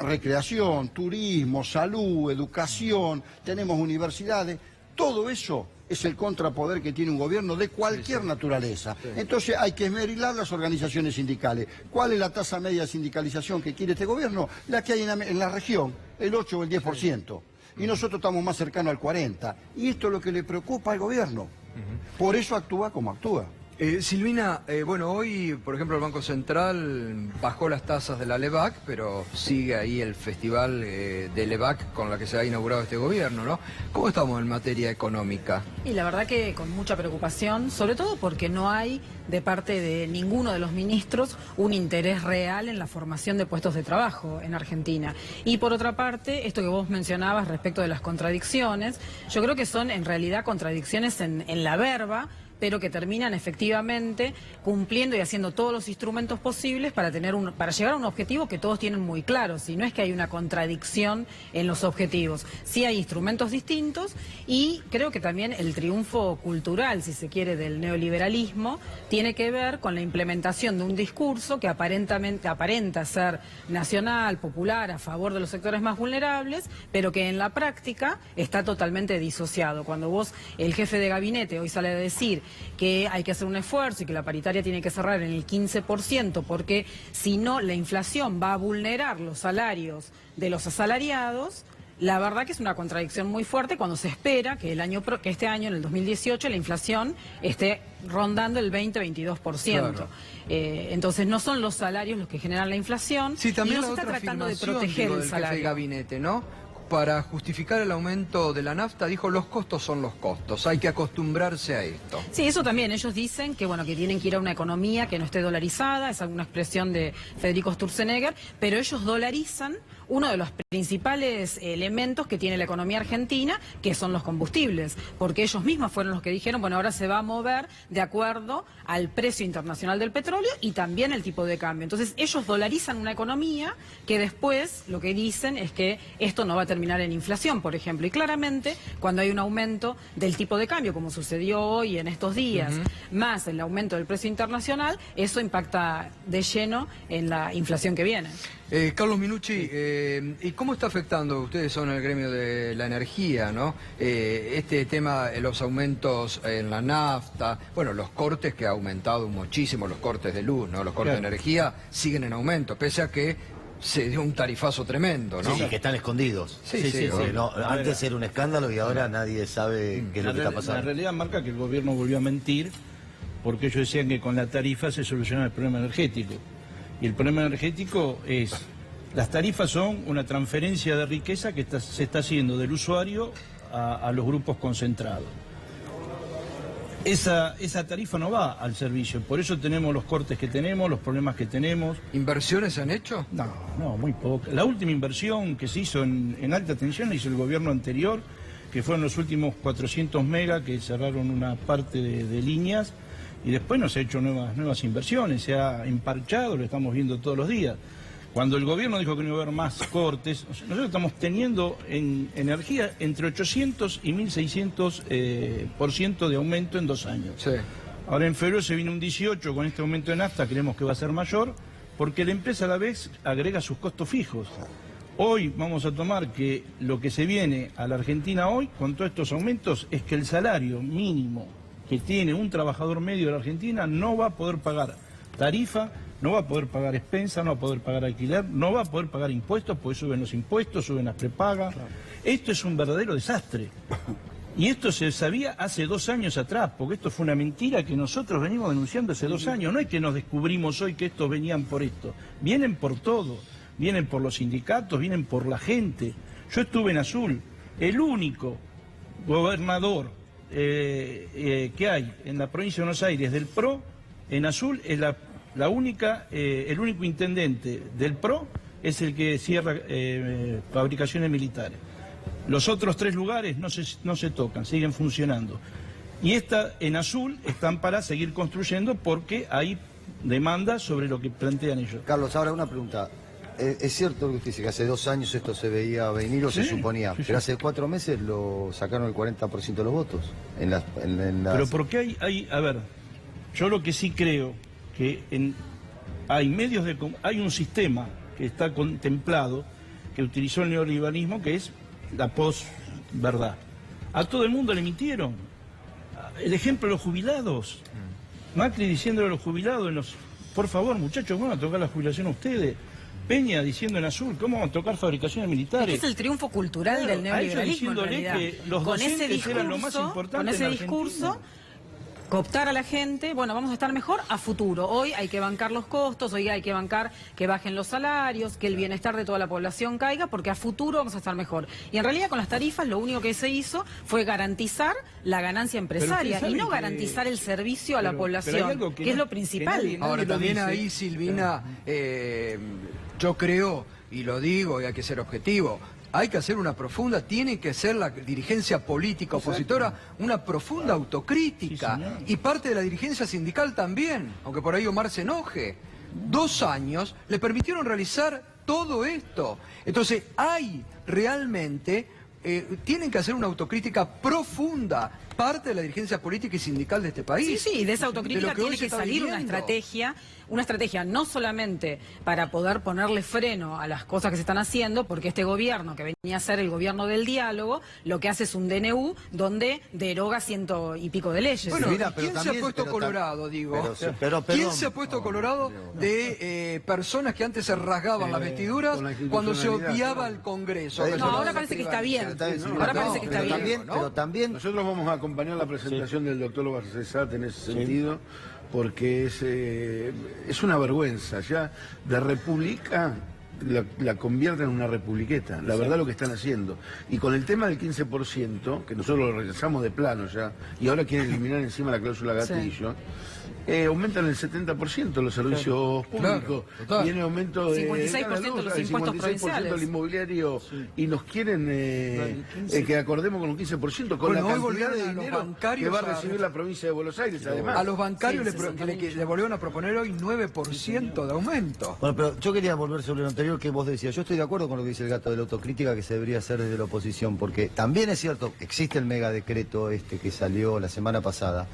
recreación, turismo, salud, educación, tenemos universidades, todo eso es el contrapoder que tiene un gobierno de cualquier naturaleza. Entonces hay que esmerilar las organizaciones sindicales. ¿Cuál es la tasa media de sindicalización que quiere este gobierno? La que hay en la región, el 8 o el 10%. Y nosotros estamos más cercanos al 40%. Y esto es lo que le preocupa al gobierno. Por eso actúa como actúa.
Silvina, bueno, hoy, por ejemplo, el Banco Central bajó las tasas de la LEVAC, pero sigue ahí el festival de LEVAC con la que se ha inaugurado este gobierno, ¿no? ¿Cómo estamos en materia económica?
Y la verdad que con mucha preocupación, sobre todo porque no hay de parte de ninguno de los ministros un interés real en la formación de puestos de trabajo en Argentina. Y por otra parte, esto que vos mencionabas respecto de las contradicciones, yo creo que son en realidad contradicciones en la verba, pero que terminan efectivamente cumpliendo y haciendo todos los instrumentos posibles para llegar a un objetivo que todos tienen muy claro. Si no es que hay una contradicción en los objetivos, sí hay instrumentos distintos, y creo que también el triunfo cultural, si se quiere, del neoliberalismo tiene que ver con la implementación de un discurso que aparenta ser nacional, popular, a favor de los sectores más vulnerables, pero que en la práctica está totalmente disociado. Cuando el jefe de gabinete hoy sale a decir que hay que hacer un esfuerzo y que la paritaria tiene que cerrar en el 15%, porque si no la inflación va a vulnerar los salarios de los asalariados. La verdad que es una contradicción muy fuerte cuando se espera que este año, en el 2018, la inflación esté rondando el 20-22%. Claro. Entonces no son los salarios los que generan la inflación,
sí, también
y no se está tratando de proteger el salario.
Jefe de gabinete, ¿no? Para justificar el aumento de la nafta, dijo, los costos son los costos, hay que acostumbrarse a esto.
Sí, eso también, ellos dicen que que tienen que ir a una economía que no esté dolarizada, es alguna expresión de Federico Sturzenegger, pero ellos dolarizan uno de los principales elementos que tiene la economía argentina, que son los combustibles, porque ellos mismos fueron los que dijeron, bueno, ahora se va a mover de acuerdo al precio internacional del petróleo y también el tipo de cambio. Entonces ellos dolarizan una economía que después lo que dicen es que esto no va a terminar en inflación, por ejemplo, y claramente cuando hay un aumento del tipo de cambio, como sucedió hoy en estos días, más el aumento del precio internacional, eso impacta de lleno en la inflación que viene.
Carlos Minucci, ¿y cómo está afectando? Ustedes son el gremio de la energía, ¿no? Este tema, los aumentos en la nafta, bueno, los cortes que ha aumentado muchísimo, los cortes de luz, ¿no? Los cortes de energía siguen en aumento, pese a que se dio un tarifazo tremendo, ¿no?
Sí, que están escondidos.
Sí.
Porque antes era un escándalo y ahora nadie sabe qué es lo que está pasando.
La realidad marca que el gobierno volvió a mentir, porque ellos decían que con la tarifa se solucionaba el problema energético. Y el problema energético es, las tarifas son una transferencia de riqueza que se está haciendo del usuario a los grupos concentrados. Esa tarifa no va al servicio, por eso tenemos los cortes que tenemos, los problemas que tenemos.
¿Inversiones se han hecho?
No, muy poca. La última inversión que se hizo en alta tensión la hizo el gobierno anterior, que fueron los últimos 400 megas que cerraron una parte de líneas, y después no se ha hecho nuevas inversiones, se ha emparchado, lo estamos viendo todos los días. Cuando el gobierno dijo que no iba a haber más cortes, nosotros estamos teniendo en energía entre 800 y 1600% de aumento en 2 años.
Sí.
Ahora en febrero se viene un 18, con este aumento de nafta creemos que va a ser mayor, porque la empresa a la vez agrega sus costos fijos. Hoy vamos a tomar que lo que se viene a la Argentina hoy, con todos estos aumentos, es que el salario mínimo que tiene un trabajador medio de la Argentina no va a poder pagar tarifa, no va a poder pagar expensa, no va a poder pagar alquiler, no va a poder pagar impuestos, porque suben los impuestos, suben las prepagas. Claro. Esto es un verdadero desastre. Y esto se sabía hace 2 años atrás, porque esto fue una mentira que nosotros venimos denunciando hace 2 años. No es que nos descubrimos hoy que estos venían por esto. Vienen por todo. Vienen por los sindicatos, vienen por la gente. Yo estuve en Azul. El único gobernador que hay en la provincia de Buenos Aires del PRO, en Azul, es el único intendente del PRO es el que cierra fabricaciones militares. Los otros 3 lugares no se tocan, siguen funcionando. Y en Azul están para seguir construyendo porque hay demanda sobre lo que plantean ellos.
Carlos, ahora una pregunta. Es cierto lo que usted dice, que hace 2 años esto se veía venir o se suponía, pero hace 4 meses lo sacaron el 40% de los votos.
Pero porque a ver, yo lo que sí creo que hay un sistema que está contemplado, que utilizó el neoliberalismo, que es la posverdad. A todo el mundo le mintieron. El ejemplo de los jubilados. Macri diciéndole a los jubilados, por favor, muchachos, van a tocar la jubilación a ustedes. Peña diciendo en Azul, ¿cómo van a tocar fabricaciones militares?
Es el triunfo cultural del neoliberalismo, en realidad.
Que los docentes eran lo más importante.
Con ese discurso, cooptar a la gente, bueno, vamos a estar mejor a futuro. Hoy hay que bancar los costos, hoy hay que bancar que bajen los salarios, que el bienestar de toda la población caiga, porque a futuro vamos a estar mejor. Y en realidad con las tarifas lo único que se hizo fue garantizar la ganancia empresaria y no garantizar el servicio a la población, que es lo principal.
Ahora también ahí, Silvina, yo creo, y lo digo, y hay que ser objetivo, hay que hacer una profunda, tiene que ser la dirigencia política opositora una profunda autocrítica, y parte de la dirigencia sindical también, aunque por ahí Omar se enoje. 2 años le permitieron realizar todo esto. Entonces hay realmente, tienen que hacer una autocrítica profunda, parte de la dirigencia política y sindical de este país.
Sí, de esa autocrítica tiene que salir una estrategia no solamente para poder ponerle freno a las cosas que se están haciendo, porque este gobierno, que venía a ser el gobierno del diálogo, lo que hace es un DNU donde deroga 100 y pico de leyes.
Bueno, ¿quién se ha puesto colorado, digo? ¿Quién se ha puesto colorado de personas que antes se rasgaban las vestiduras cuando se obviaba el Congreso?
No, ahora parece que está bien. Ahora parece que está bien.
Pero también
nosotros vamos a acompañar la presentación del doctor Barcesat en ese sentido, porque es una vergüenza. Ya de república la convierten en una republiqueta, la verdad lo que están haciendo. Y con el tema del 15%, que nosotros lo rechazamos de plano ya, y ahora quieren eliminar encima la cláusula gatillo, aumentan el 70% los servicios públicos, viene aumento de
56% de los impuestos provinciales
del inmobiliario, y nos quieren que acordemos con un 15%, con la cantidad de dinero que va a recibir la provincia de Buenos Aires, además.
A los bancarios le volvieron a proponer hoy 9% de aumento.
Bueno, pero yo quería volver sobre lo anterior que vos decías. Yo estoy de acuerdo con lo que dice el gato de la autocrítica, que se debería hacer desde la oposición, porque también es cierto, existe el megadecreto que salió la semana pasada,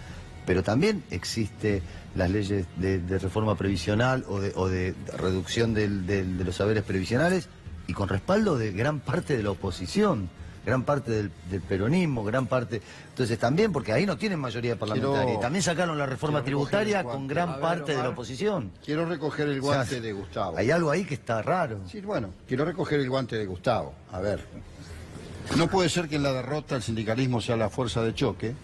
pero también existe las leyes de reforma previsional o de reducción de los saberes previsionales, y con respaldo de gran parte de la oposición. gran parte del peronismo, gran parte... Entonces también, porque ahí no tienen mayoría parlamentaria, y también sacaron la reforma tributaria con gran parte de la oposición.
Quiero recoger el guante de Gustavo.
Hay algo ahí que está raro.
Sí, bueno, quiero recoger el guante de Gustavo. A ver, no puede ser que en la derrota el sindicalismo sea la fuerza de choque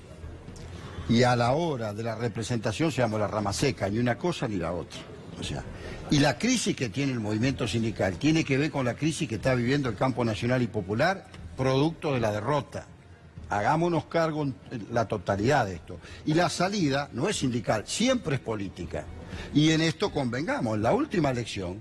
y a la hora de la representación seamos la rama seca, ni una cosa ni la otra. O sea, y la crisis que tiene el movimiento sindical tiene que ver con la crisis que está viviendo el campo nacional y popular, producto de la derrota. Hagámonos cargo en la totalidad de esto. Y la salida no es sindical, siempre es política. Y en esto convengamos, en la última elección,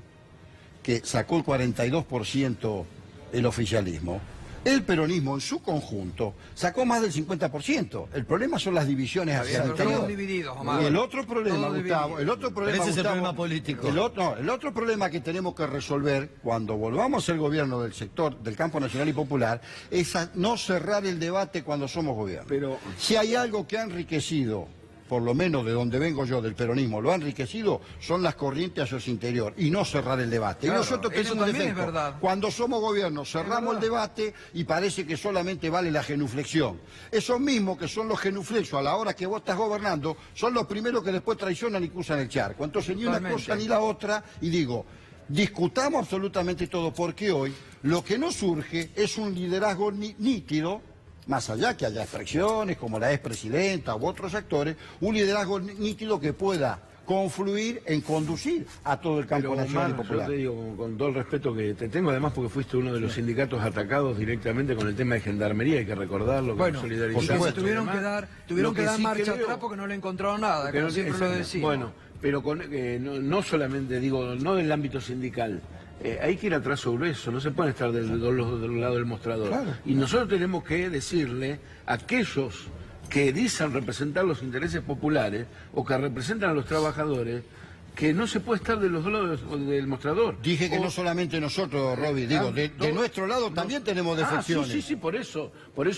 que sacó el 42% el oficialismo, el peronismo en su conjunto sacó más del 50%. El problema son las divisiones hacia el interior. Y el otro problema, Gustavo,
ese es el problema político.
El otro problema que tenemos que resolver cuando volvamos al gobierno del sector del campo nacional y popular es no cerrar el debate cuando somos gobierno.
Pero
si hay algo que ha enriquecido, por lo menos de donde vengo yo, del peronismo, lo ha enriquecido, son las corrientes hacia su interior, y no cerrar el debate.
Claro,
y nosotros tenemos un defecto. Cuando somos gobierno, cerramos el debate y parece que solamente vale la genuflexión. Esos mismos que son los genuflexos a la hora que vos estás gobernando, son los primeros que después traicionan y cruzan el charco. Entonces ni una cosa ni la otra, y digo, discutamos absolutamente todo, porque hoy lo que no surge es un liderazgo nítido, más allá que haya expresiones como la expresidenta u otros actores, un liderazgo nítido que pueda confluir en conducir a todo el campo nacional y popular.
Yo te digo, con todo el respeto que te tengo, además porque fuiste uno de los sindicatos atacados directamente con el tema de gendarmería, hay que recordarlo,
bueno,
con solidaridad.
Y tuvieron que dar marcha atrás porque no le encontraron nada, como siempre lo decimos.
Bueno, pero no solamente, digo, no del ámbito sindical. Hay que ir a trazo grueso, no se puede estar del lado del mostrador. Claro. Y nosotros tenemos que decirle a aquellos que dicen representar los intereses populares o que representan a los trabajadores que no se puede estar de los dos lados del mostrador.
Dije que no solamente nosotros, Roby, digo, de nuestro lado también tenemos defecciones.
Sí, por eso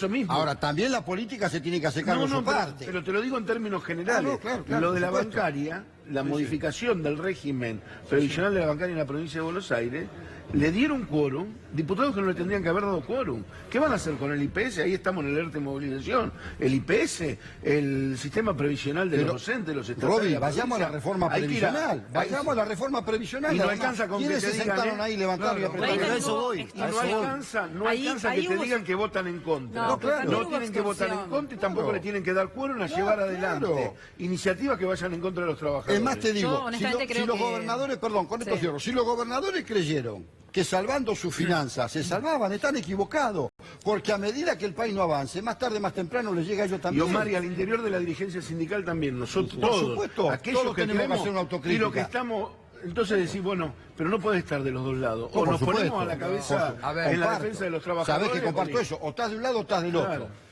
mismo.
Ahora, también la política se tiene que hacer cargo de su parte.
Pero te lo digo en términos generales.
Claro,
lo de la bancaria, la modificación del régimen previsional de la bancaria en la provincia de Buenos Aires, le dieron quórum, diputados que no le tendrían que haber dado quórum. ¿Qué van a hacer con el IPS? Ahí estamos en el ERTE de movilización. El IPS, el sistema previsional de los docentes, los estatales.
Roby, vayamos a la reforma previsional. Vayamos a la reforma previsional.
Y no alcanza con que te digan,
ahí, levantaron y apretaron.
Pero eso voy. Y no alcanza que te digan que votan en contra. No tienen que votar en contra y tampoco le tienen que dar quórum a llevar adelante iniciativas que vayan en contra de los trabajadores.
Es más, te digo, si los gobernadores, perdón, con esto cierro, si los gobernadores creyeron que salvando sus finanzas se salvaban, están equivocados, porque a medida que el país no avance, más tarde, más temprano les llega a ellos también.
Y Omar, y al interior de la dirigencia sindical también, nosotros
por
todos,
supuesto,
aquellos
todos
que
tenemos que hacer una autocrítica.
Y lo que estamos, entonces decís, bueno, pero no puede estar de los dos lados. O nos ponemos a la cabeza en la defensa de los trabajadores.
Sabés que comparto eso, o estás de un lado o estás del otro.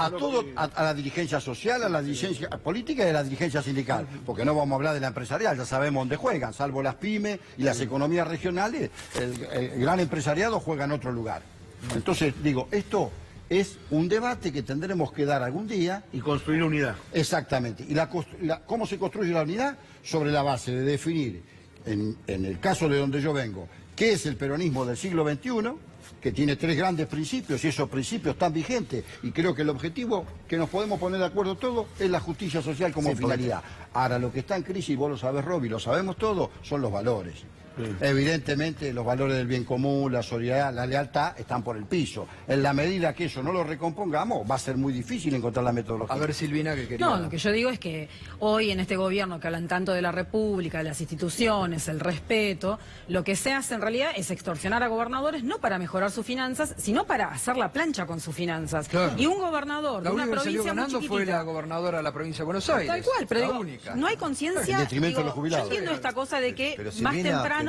A la dirigencia social, a la dirigencia política y a la dirigencia sindical, porque no vamos a hablar de la empresarial, ya sabemos dónde juegan, salvo las pymes y las economías regionales, el gran empresariado juega en otro lugar. Entonces, digo, esto es un debate que tendremos que dar algún día.
Y construir unidad.
Exactamente. ¿Y cómo se construye la unidad? Sobre la base de definir, en el caso de donde yo vengo, qué es el peronismo del siglo XXI, que tiene 3 grandes principios y esos principios están vigentes, y creo que el objetivo que nos podemos poner de acuerdo todos es la justicia social como finalidad. Ahora, lo que está en crisis, vos lo sabés, Roby, lo sabemos todos, son los valores. Evidentemente los valores del bien común, la solidaridad, la lealtad están por el piso. En la medida que eso no lo recompongamos, va a ser muy difícil encontrar la metodología.
A ver, Silvina, ¿qué quería?
No, lo que yo digo es que hoy en este gobierno que hablan tanto de la República, de las instituciones, el respeto, lo que se hace en realidad es extorsionar a gobernadores no para mejorar sus finanzas, sino para hacer la plancha con sus finanzas. Claro. Y un gobernador de una provincia muy chiquitita,
fue la gobernadora de la provincia de Buenos Aires.
Tal cual, pero digo, no hay conciencia. Yo entiendo esta cosa de que más temprano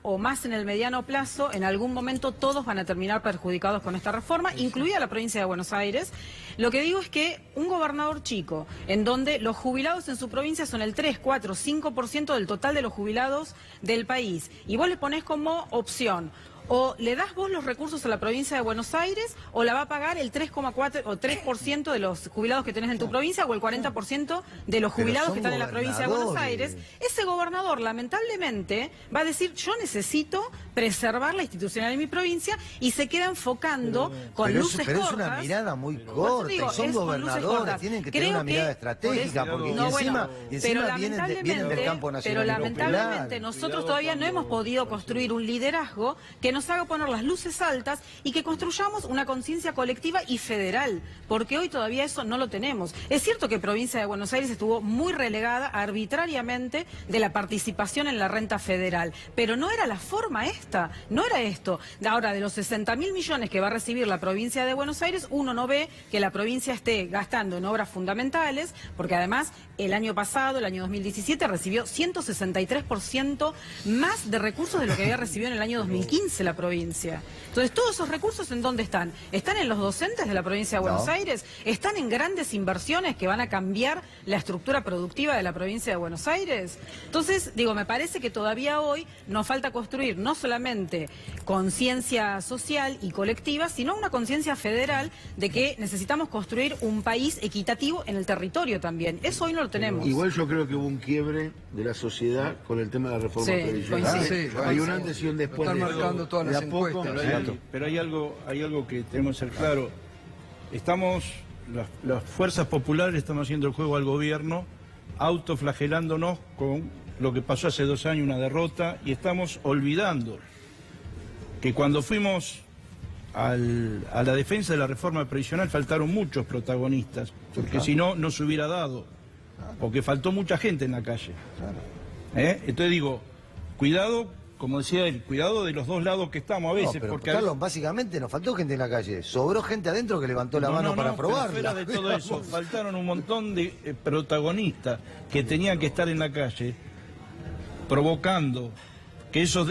o más en el mediano plazo, en algún momento todos van a terminar perjudicados con esta reforma, incluida la provincia de Buenos Aires. Lo que digo es que un gobernador chico, en donde los jubilados en su provincia son el 3, 4, 5% del total de los jubilados del país, y vos le ponés como opción o le das vos los recursos a la provincia de Buenos Aires, o la va a pagar el 3,4 o 3% de los jubilados que tenés en tu provincia, o el 40% de los jubilados que están en la provincia de Buenos Aires. Ese gobernador, lamentablemente, va a decir, yo necesito preservar la institucionalidad de mi provincia, y se queda enfocando con luces cortas.
Pero es una mirada muy corta,
digo,
y son gobernadores, tienen que tener una mirada estratégica, porque encima vienen del campo nacional.
Pero lamentablemente nosotros todavía no hemos podido construir un liderazgo que nos haga poner las luces altas y que construyamos una conciencia colectiva y federal, porque hoy todavía eso no lo tenemos. Es cierto que provincia de Buenos Aires estuvo muy relegada arbitrariamente de la participación en la renta federal, pero no era la forma esta, no era esto. Ahora, de los 60.000 millones que va a recibir la provincia de Buenos Aires, uno no ve que la provincia esté gastando en obras fundamentales, porque además el año pasado, el año 2017, recibió 163% más de recursos de lo que había recibido en el año 2015 la provincia. Entonces, todos esos recursos, ¿en dónde están? ¿Están en los docentes de la provincia de Buenos Aires? ¿Están en grandes inversiones que van a cambiar la estructura productiva de la provincia de Buenos Aires? Entonces, digo, me parece que todavía hoy nos falta construir no solamente conciencia social y colectiva, sino una conciencia federal de que necesitamos construir un país equitativo en el territorio también. Eso hoy no lo tenemos.
Igual yo creo que hubo un quiebre de la sociedad con el tema de la reforma previsional. Hay un antes y un después.
Están marcando todas las encuestas.
Pero hay algo que tenemos que ser claro. Las fuerzas populares estamos haciendo el juego al gobierno, autoflagelándonos con lo que pasó hace 2 años, una derrota, y estamos olvidando que cuando fuimos a la defensa de la reforma previsional faltaron muchos protagonistas, porque si no, no se hubiera dado, porque faltó mucha gente en la calle. Entonces digo, cuidado, como decía él, cuidado de los dos lados que estamos a veces.
Pero,
porque
Carlos, básicamente nos faltó gente en la calle, sobró gente adentro que levantó la mano para probarla.
Fuera de todo eso, faltaron un montón de protagonistas que tenían que estar en la calle provocando que eso,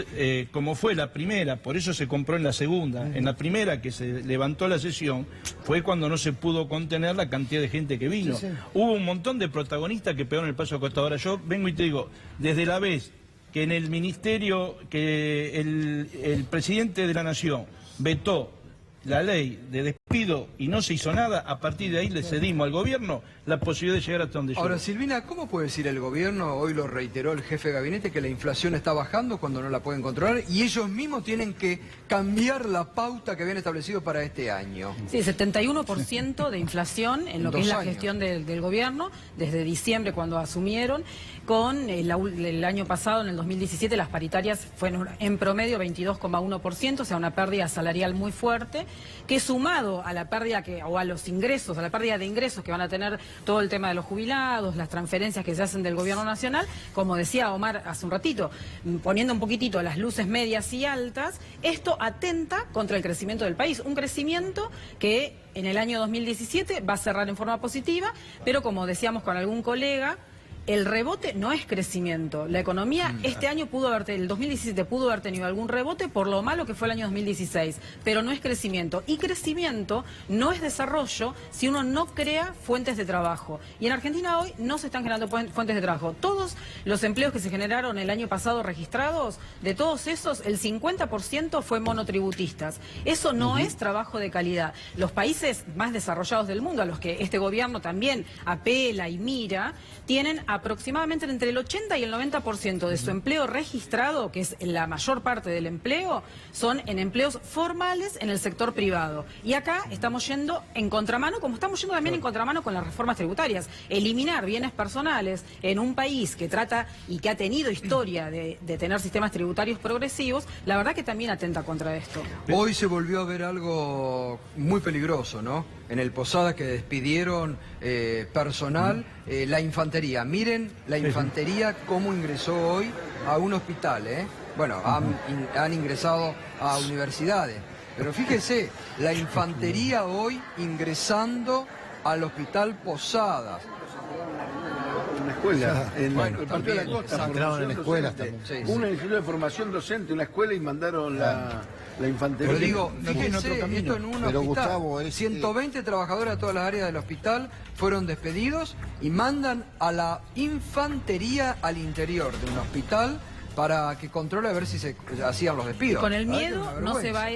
como fue la primera, por eso se compró en la segunda, en la primera que se levantó la sesión, fue cuando no se pudo contener la cantidad de gente que vino. Hubo un montón de protagonistas que pegaron el paso a costado. Ahora yo vengo y te digo, desde la vez que en el ministerio, que el presidente de la Nación vetó la ley de despido y no se hizo nada, a partir de ahí le cedimos al gobierno la posibilidad de llegar hasta donde llegó.
Ahora, Silvina, ¿cómo puede decir el gobierno, hoy lo reiteró el jefe de gabinete, que la inflación está bajando cuando no la pueden controlar y ellos mismos tienen que cambiar la pauta que habían establecido para este año?
Sí, 71% de inflación en lo que es la gestión del gobierno, desde diciembre cuando asumieron, con el año pasado, en el 2017, las paritarias fueron en promedio 22,1%, o sea, una pérdida salarial muy fuerte, que sumado a la pérdida o a los ingresos, a la pérdida de ingresos que van a tener todo el tema de los jubilados, las transferencias que se hacen del gobierno nacional, como decía Omar hace un ratito, poniendo un poquitito las luces medias y altas, esto atenta contra el crecimiento del país, un crecimiento que en el año 2017 va a cerrar en forma positiva, pero como decíamos con algún colega, el rebote no es crecimiento. La economía este año el 2017 pudo haber tenido algún rebote por lo malo que fue el año 2016, pero no es crecimiento. Y crecimiento no es desarrollo si uno no crea fuentes de trabajo. Y en Argentina hoy no se están generando fuentes de trabajo. Todos los empleos que se generaron el año pasado registrados, de todos esos, el 50% fue monotributistas. Eso no es trabajo de calidad. Los países más desarrollados del mundo, a los que este gobierno también apela y mira, tienen aproximadamente entre el 80 y el 90% de su empleo registrado, que es la mayor parte del empleo, son en empleos formales en el sector privado. Y acá estamos yendo en contramano, como estamos yendo también en contramano con las reformas tributarias. Eliminar bienes personales en un país que trata y que ha tenido historia de tener sistemas tributarios progresivos, la verdad que también atenta contra esto.
Hoy se volvió a ver algo muy peligroso, ¿no? En el Posada, que despidieron personal, la infantería. Miren la infantería cómo ingresó hoy a un hospital, ¿eh? Bueno, han ingresado a universidades. Pero fíjese, la infantería hoy ingresando al hospital Posadas.
Una escuela, en el Parque de la Costa,
entraron en escuelas también.
Un instituto de formación docente, una escuela, y mandaron la infantería.
Pero digo, fíjense, esto en un hospital,
Gustavo,
120 trabajadores de todas las áreas del hospital fueron despedidos y mandan a la infantería al interior de un hospital para que controle a ver si se hacían los despidos.
Con el
La verdad que
miedo
es una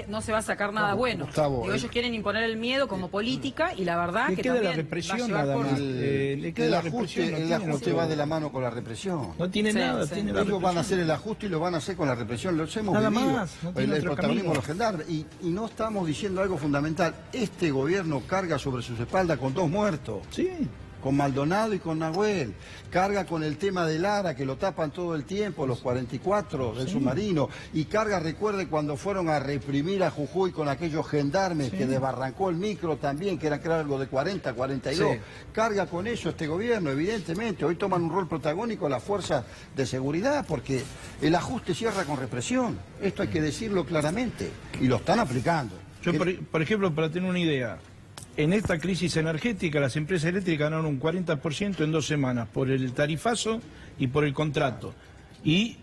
no se va a sacar nada bueno.
Gustavo,
Digo, ellos quieren imponer el miedo como política y la verdad
Le
que
queda
también
la represión
va a llevar
nada
por-
más. Le queda
El
la
ajuste,
represión, no
el
tiene
ajuste
otro-
va de la mano con la represión.
No tiene
Sí,
nada,
sí.
tiene la
Ellos van a
represión.
hacer el ajuste y lo van a hacer con la represión. Los hemos
Nada
vivido.
más, no tiene
el
otro
protagonismo
camino.
de los gendarmes. Y no estamos diciendo algo fundamental. Este gobierno carga sobre sus espaldas con 2 muertos.
Sí.
Con Maldonado y con Nahuel. Carga con el tema de Lara, que lo tapan todo el tiempo, los 44 del submarino. Y carga, recuerde, cuando fueron a reprimir a Jujuy con aquellos gendarmes que desbarrancó el micro también, que era creo algo de 40, 42.
Sí.
Carga con eso este gobierno, evidentemente. Hoy toman un rol protagónico las fuerzas de seguridad, porque el ajuste cierra con represión. Esto hay que decirlo claramente. Y lo están aplicando.
Yo, por ejemplo, para tener una idea, en esta crisis energética las empresas eléctricas ganaron un 40% en 2 semanas por el tarifazo y por el contrato. Y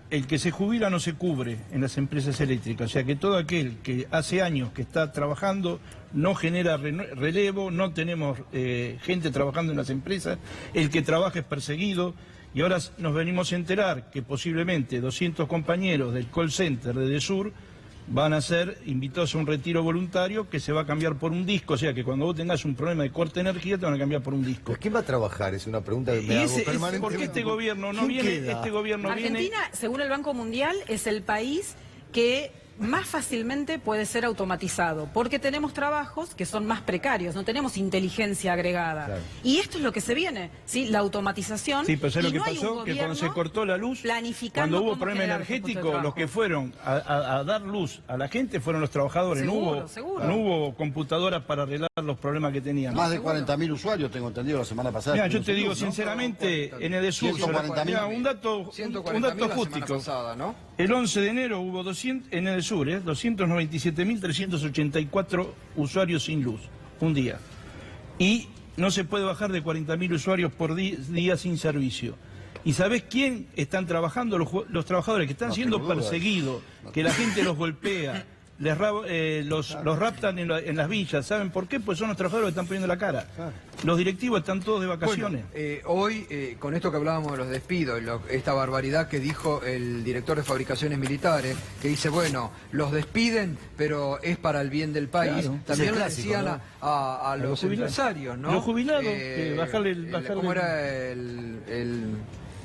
el que se jubila no se cubre en las empresas eléctricas. O sea que todo aquel que hace años que está trabajando no genera relevo, no tenemos gente trabajando en las empresas, el que trabaja es perseguido. Y ahora nos venimos a enterar que posiblemente 200 compañeros del call center de Edesur van a ser invitados a un retiro voluntario que se va a cambiar por un disco, o sea que cuando vos tengas un problema de corte de energía te van a cambiar por un disco.
¿Pero quién va a trabajar? Es una pregunta que
Y
me hago
ese es
permanentemente.
porque este gobierno no
¿Quién
viene,
queda?
este gobierno viene.
Argentina, según el Banco Mundial, es el país que más fácilmente puede ser automatizado, porque tenemos trabajos que son más precarios, no tenemos inteligencia agregada.
Claro.
Y esto es lo que se viene, ¿sí? La automatización.
Sí, pero ¿sabes
y
lo que
no hay un
pasó? Que cuando se
gobierno
cortó la luz,
planificando
cuando hubo
cómo
problema
generar esos puestos de
energético, los
trabajo.
que fueron a dar luz a la gente fueron los trabajadores.
Seguro,
no
seguro.
no hubo computadoras para arreglar los problemas que tenían.
Más de 40.000 usuarios, tengo entendido, la semana pasada.
Mira, yo
estuvimos
te
en
digo
luz, ¿no?
sinceramente, en Edesur,
140.000.
mira, un dato
140.000 la semana
acústico.
pasada, ¿no?
El 11 de enero hubo 200, en Edesur, 297.384 usuarios sin luz, un día. Y no se puede bajar de 40.000 usuarios por día sin servicio. ¿Y sabés quién están trabajando? Los trabajadores que están
No
siendo
tengo dudas.
perseguidos, que la gente los golpea, los raptan en las villas. ¿Saben por qué? Pues son los trabajadores que están poniendo la cara. Los directivos están todos de vacaciones.
Bueno, hoy, con esto que hablábamos de los despidos, esta barbaridad que dijo el director de fabricaciones militares, que dice, bueno, los despiden, pero es para el bien del país.
Claro.
También
Es el
le
clásico,
decían
¿no?
a los
los jubilados.
empresarios, ¿no?
Los jubilados, que bajarle
¿Cómo era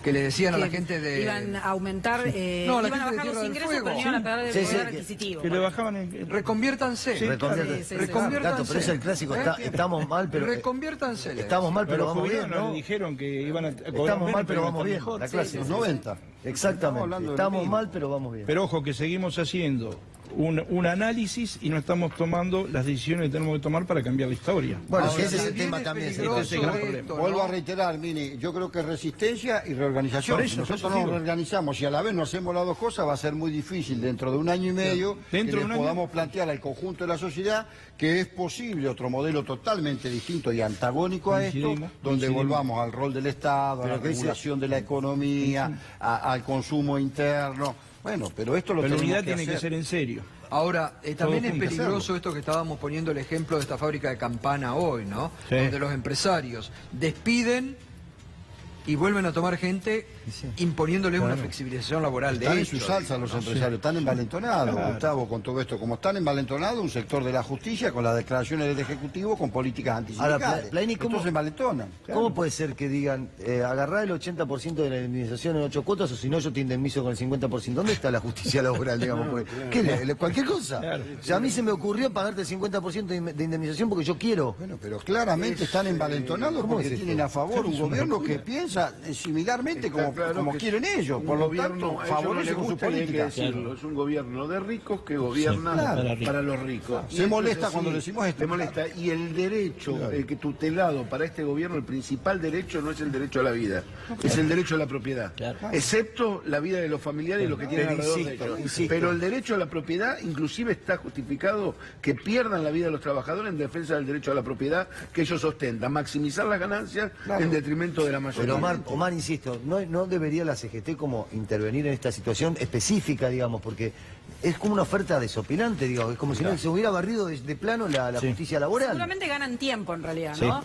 que le decían a la
Que
gente de...
iban a aumentar,
No, la
iban a
gente de
bajar
Tierra
los
del
ingresos,
Fuego.
pero iban a perder el
Sí,
poder
sí,
adquisitivo.
Que le bajaban en...
Reconviértanse.
Reconvierte.
Sí, sí, sí.
Gato, pero es el clásico, estamos mal, pero
Reconviértanse.
estamos mal, pero
Los
vamos bien,
jubilados
¿no?
le dijeron que iban a cobrar
Estamos
menos,
mal, pero
iban a
vamos
estar
bien.
mejor.
La clase.
Los 90.
Exactamente.
hablando de lo
Estamos
mismo.
mal, pero vamos bien.
Pero ojo que seguimos haciendo un análisis y no estamos tomando las decisiones que tenemos que tomar para cambiar la historia.
Bueno,
Ahora,
si ese es
se
el tema
viene
también.
peligroso
ese es el gran
esto,
problema.
¿no?
Vuelvo a reiterar, Mini, yo creo que resistencia y reorganización.
Por eso,
Si nosotros
por eso
nos
digo.
reorganizamos y a la vez no hacemos las dos cosas, va a ser muy difícil dentro de un año y medio
Dentro de
que
un
le
año.
podamos plantear al conjunto de la sociedad que es posible otro modelo totalmente distinto y antagónico a esto,
Coincidimos,
donde
coincidimos.
volvamos al rol del Estado, a la
Pero que dice-
regulación de la economía, al consumo interno. Bueno, pero esto lo
Pero la
tenemos
unidad tiene que
hacer.
ser en serio.
Ahora, también es
junto.
peligroso esto que estábamos poniendo el ejemplo de esta fábrica de Campana hoy, ¿no?
Sí.
Donde los empresarios despiden y vuelven a tomar gente imponiéndoles una flexibilización laboral de
Están en
hecho.
su salsa los empresarios, están envalentonados, Gustavo, con todo esto. Como están envalentonados, un sector de la justicia con las declaraciones del Ejecutivo, con políticas
Ahora,
antisindicales.
Plaini, ¿cómo-
Estos se envalentonan.
¿Cómo puede ser que digan, agarrá el 80% de la indemnización en 8 cuotas o si no yo te indemnizo con el 50%? ¿Dónde está la justicia laboral, digamos? Porque, ¿qué, cualquier cosa.
Claro.
O sea, a mí se me ocurrió pagarte el 50% de indemnización porque yo quiero.
Bueno, pero claramente están envalentonados
¿cómo
porque
es esto?
tienen a favor un gobierno que piensa similarmente como quieren ellos. Por lo tanto, favorece con su política.
Es un gobierno de ricos que gobierna para los ricos.
Se
Y esto
molesta
es
cuando decimos esto.
Se molesta. Y el derecho que tutelado para este gobierno, el principal derecho no es el derecho a la vida, es el derecho a la propiedad. Excepto la vida de los familiares y los que tienen
Pero
alrededor
insisto,
de ellos.
insisto.
Pero el derecho a la propiedad inclusive está justificado que pierdan la vida de los trabajadores en defensa del derecho a la propiedad que ellos ostentan, maximizar las ganancias en detrimento de la mayoría.
Pero Omar, insisto, no debería la CGT como intervenir en esta situación específica, digamos, porque es como una oferta desopilante, digamos, es como si no se hubiera barrido de plano la justicia laboral.
Seguramente ganan tiempo en realidad,
Sí.
¿no?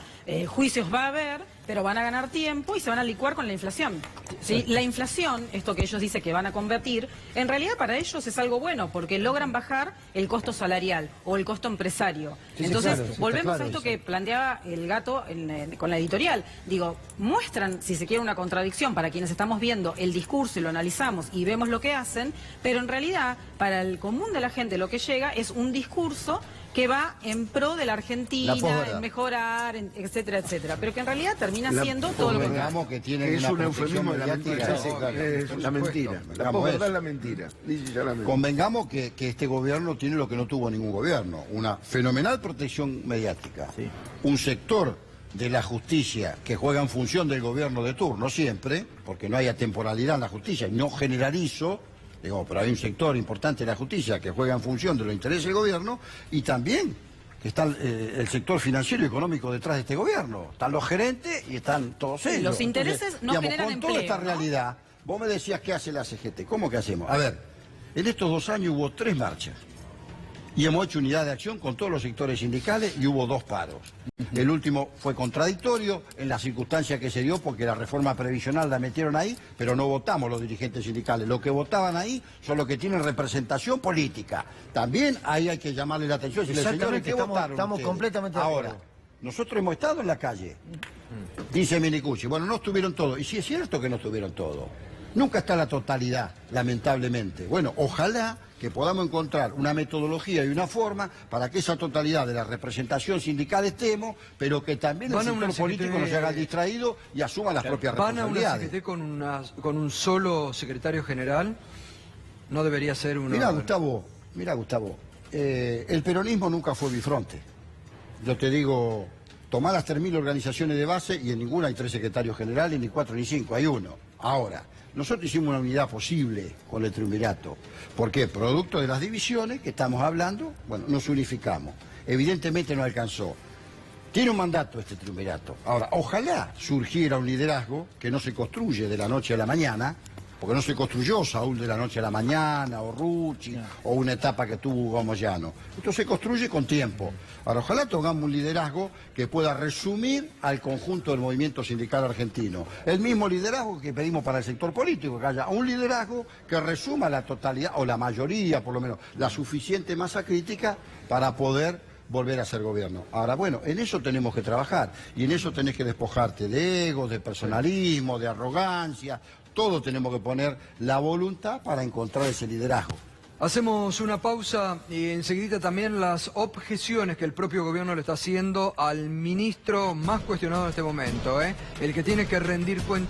Juicios va a haber, pero van a ganar tiempo y se van a licuar con la inflación. ¿Sí? La inflación, esto que ellos dicen que van a convertir, en realidad para ellos es algo bueno, porque logran bajar el costo salarial o el costo empresario.
Sí,
Entonces,
claro, sí,
volvemos
claro
a esto
eso.
que planteaba el Gato con la editorial. Digo, muestran, si se quiere, una contradicción para quienes estamos viendo el discurso y lo analizamos y vemos lo que hacen, pero en realidad, para el común de la gente, lo que llega es un discurso que va en pro de la Argentina, en mejorar, etcétera, etcétera, pero que en realidad termina siendo todo lo contrario.
Que tiene
Es un eufemismo de la mentira.
Sí, claro.
Es la mentira. La posverdad es la mentira. Dice ya la mentira.
Convengamos que este gobierno tiene lo que no tuvo ningún gobierno, una fenomenal protección mediática, un sector de la justicia que juega en función del gobierno de turno siempre, porque no hay atemporalidad en la justicia, y no generalizo, digo, pero hay un sector importante de la justicia que juega en función de los intereses del gobierno, y también que está el sector financiero y económico detrás de este gobierno. Están los gerentes y están todos ellos.
Los intereses
Entonces,
no generan
con
empleo,
toda esta
¿no?
realidad, vos me decías qué hace la CGT. ¿Cómo que hacemos? A ver, en estos 2 años hubo 3 marchas. Y hemos hecho unidad de acción con todos los sectores sindicales y hubo 2 paros. El último fue contradictorio en las circunstancias que se dio porque la reforma previsional la metieron ahí, pero no votamos los dirigentes sindicales. Lo que votaban ahí son los que tienen representación política. También ahí hay que llamarle la atención. Si
Exactamente, estamos
ustedes?
completamente de acuerdo.
Ahora, nosotros hemos estado en la calle, dice Minicucci. Bueno, no estuvieron todos. Y sí es cierto que no estuvieron todos. Nunca está la totalidad, lamentablemente. Bueno, ojalá que podamos encontrar una metodología y una forma para que esa totalidad de la representación sindical estemos, pero que también el sector político no se haga distraído y asuma las propias
¿Van a una
responsabilidades.
CGT con un solo secretario general? No debería ser uno...
Mira, Gustavo, el peronismo nunca fue bifronte. Yo te digo, tomá las 3.000 organizaciones de base y en ninguna hay 3 secretarios generales, ni 4 ni 5, hay uno. Ahora, nosotros hicimos una unidad posible con el triunvirato. ¿Por qué? Producto de las divisiones que estamos hablando, bueno, nos unificamos. Evidentemente no alcanzó. Tiene un mandato este triunvirato. Ahora, ojalá surgiera un liderazgo que no se construye de la noche a la mañana, porque no se construyó Saúl de la noche a la mañana, o Rucci, o una etapa que tuvo Hugo Moyano. Esto se construye con tiempo. Ahora, ojalá tengamos un liderazgo que pueda resumir al conjunto del movimiento sindical argentino. El mismo liderazgo que pedimos para el sector político, que haya un liderazgo que resuma la totalidad, o la mayoría, por lo menos, la suficiente masa crítica para poder volver a ser gobierno. Ahora, bueno, en eso tenemos que trabajar, y en eso tenés que despojarte de egos, de personalismo, de arrogancia. Todos tenemos que poner la voluntad para encontrar ese liderazgo.
Hacemos una pausa y enseguida también las objeciones que el propio gobierno le está haciendo al ministro más cuestionado en este momento, el que tiene que rendir cuentas.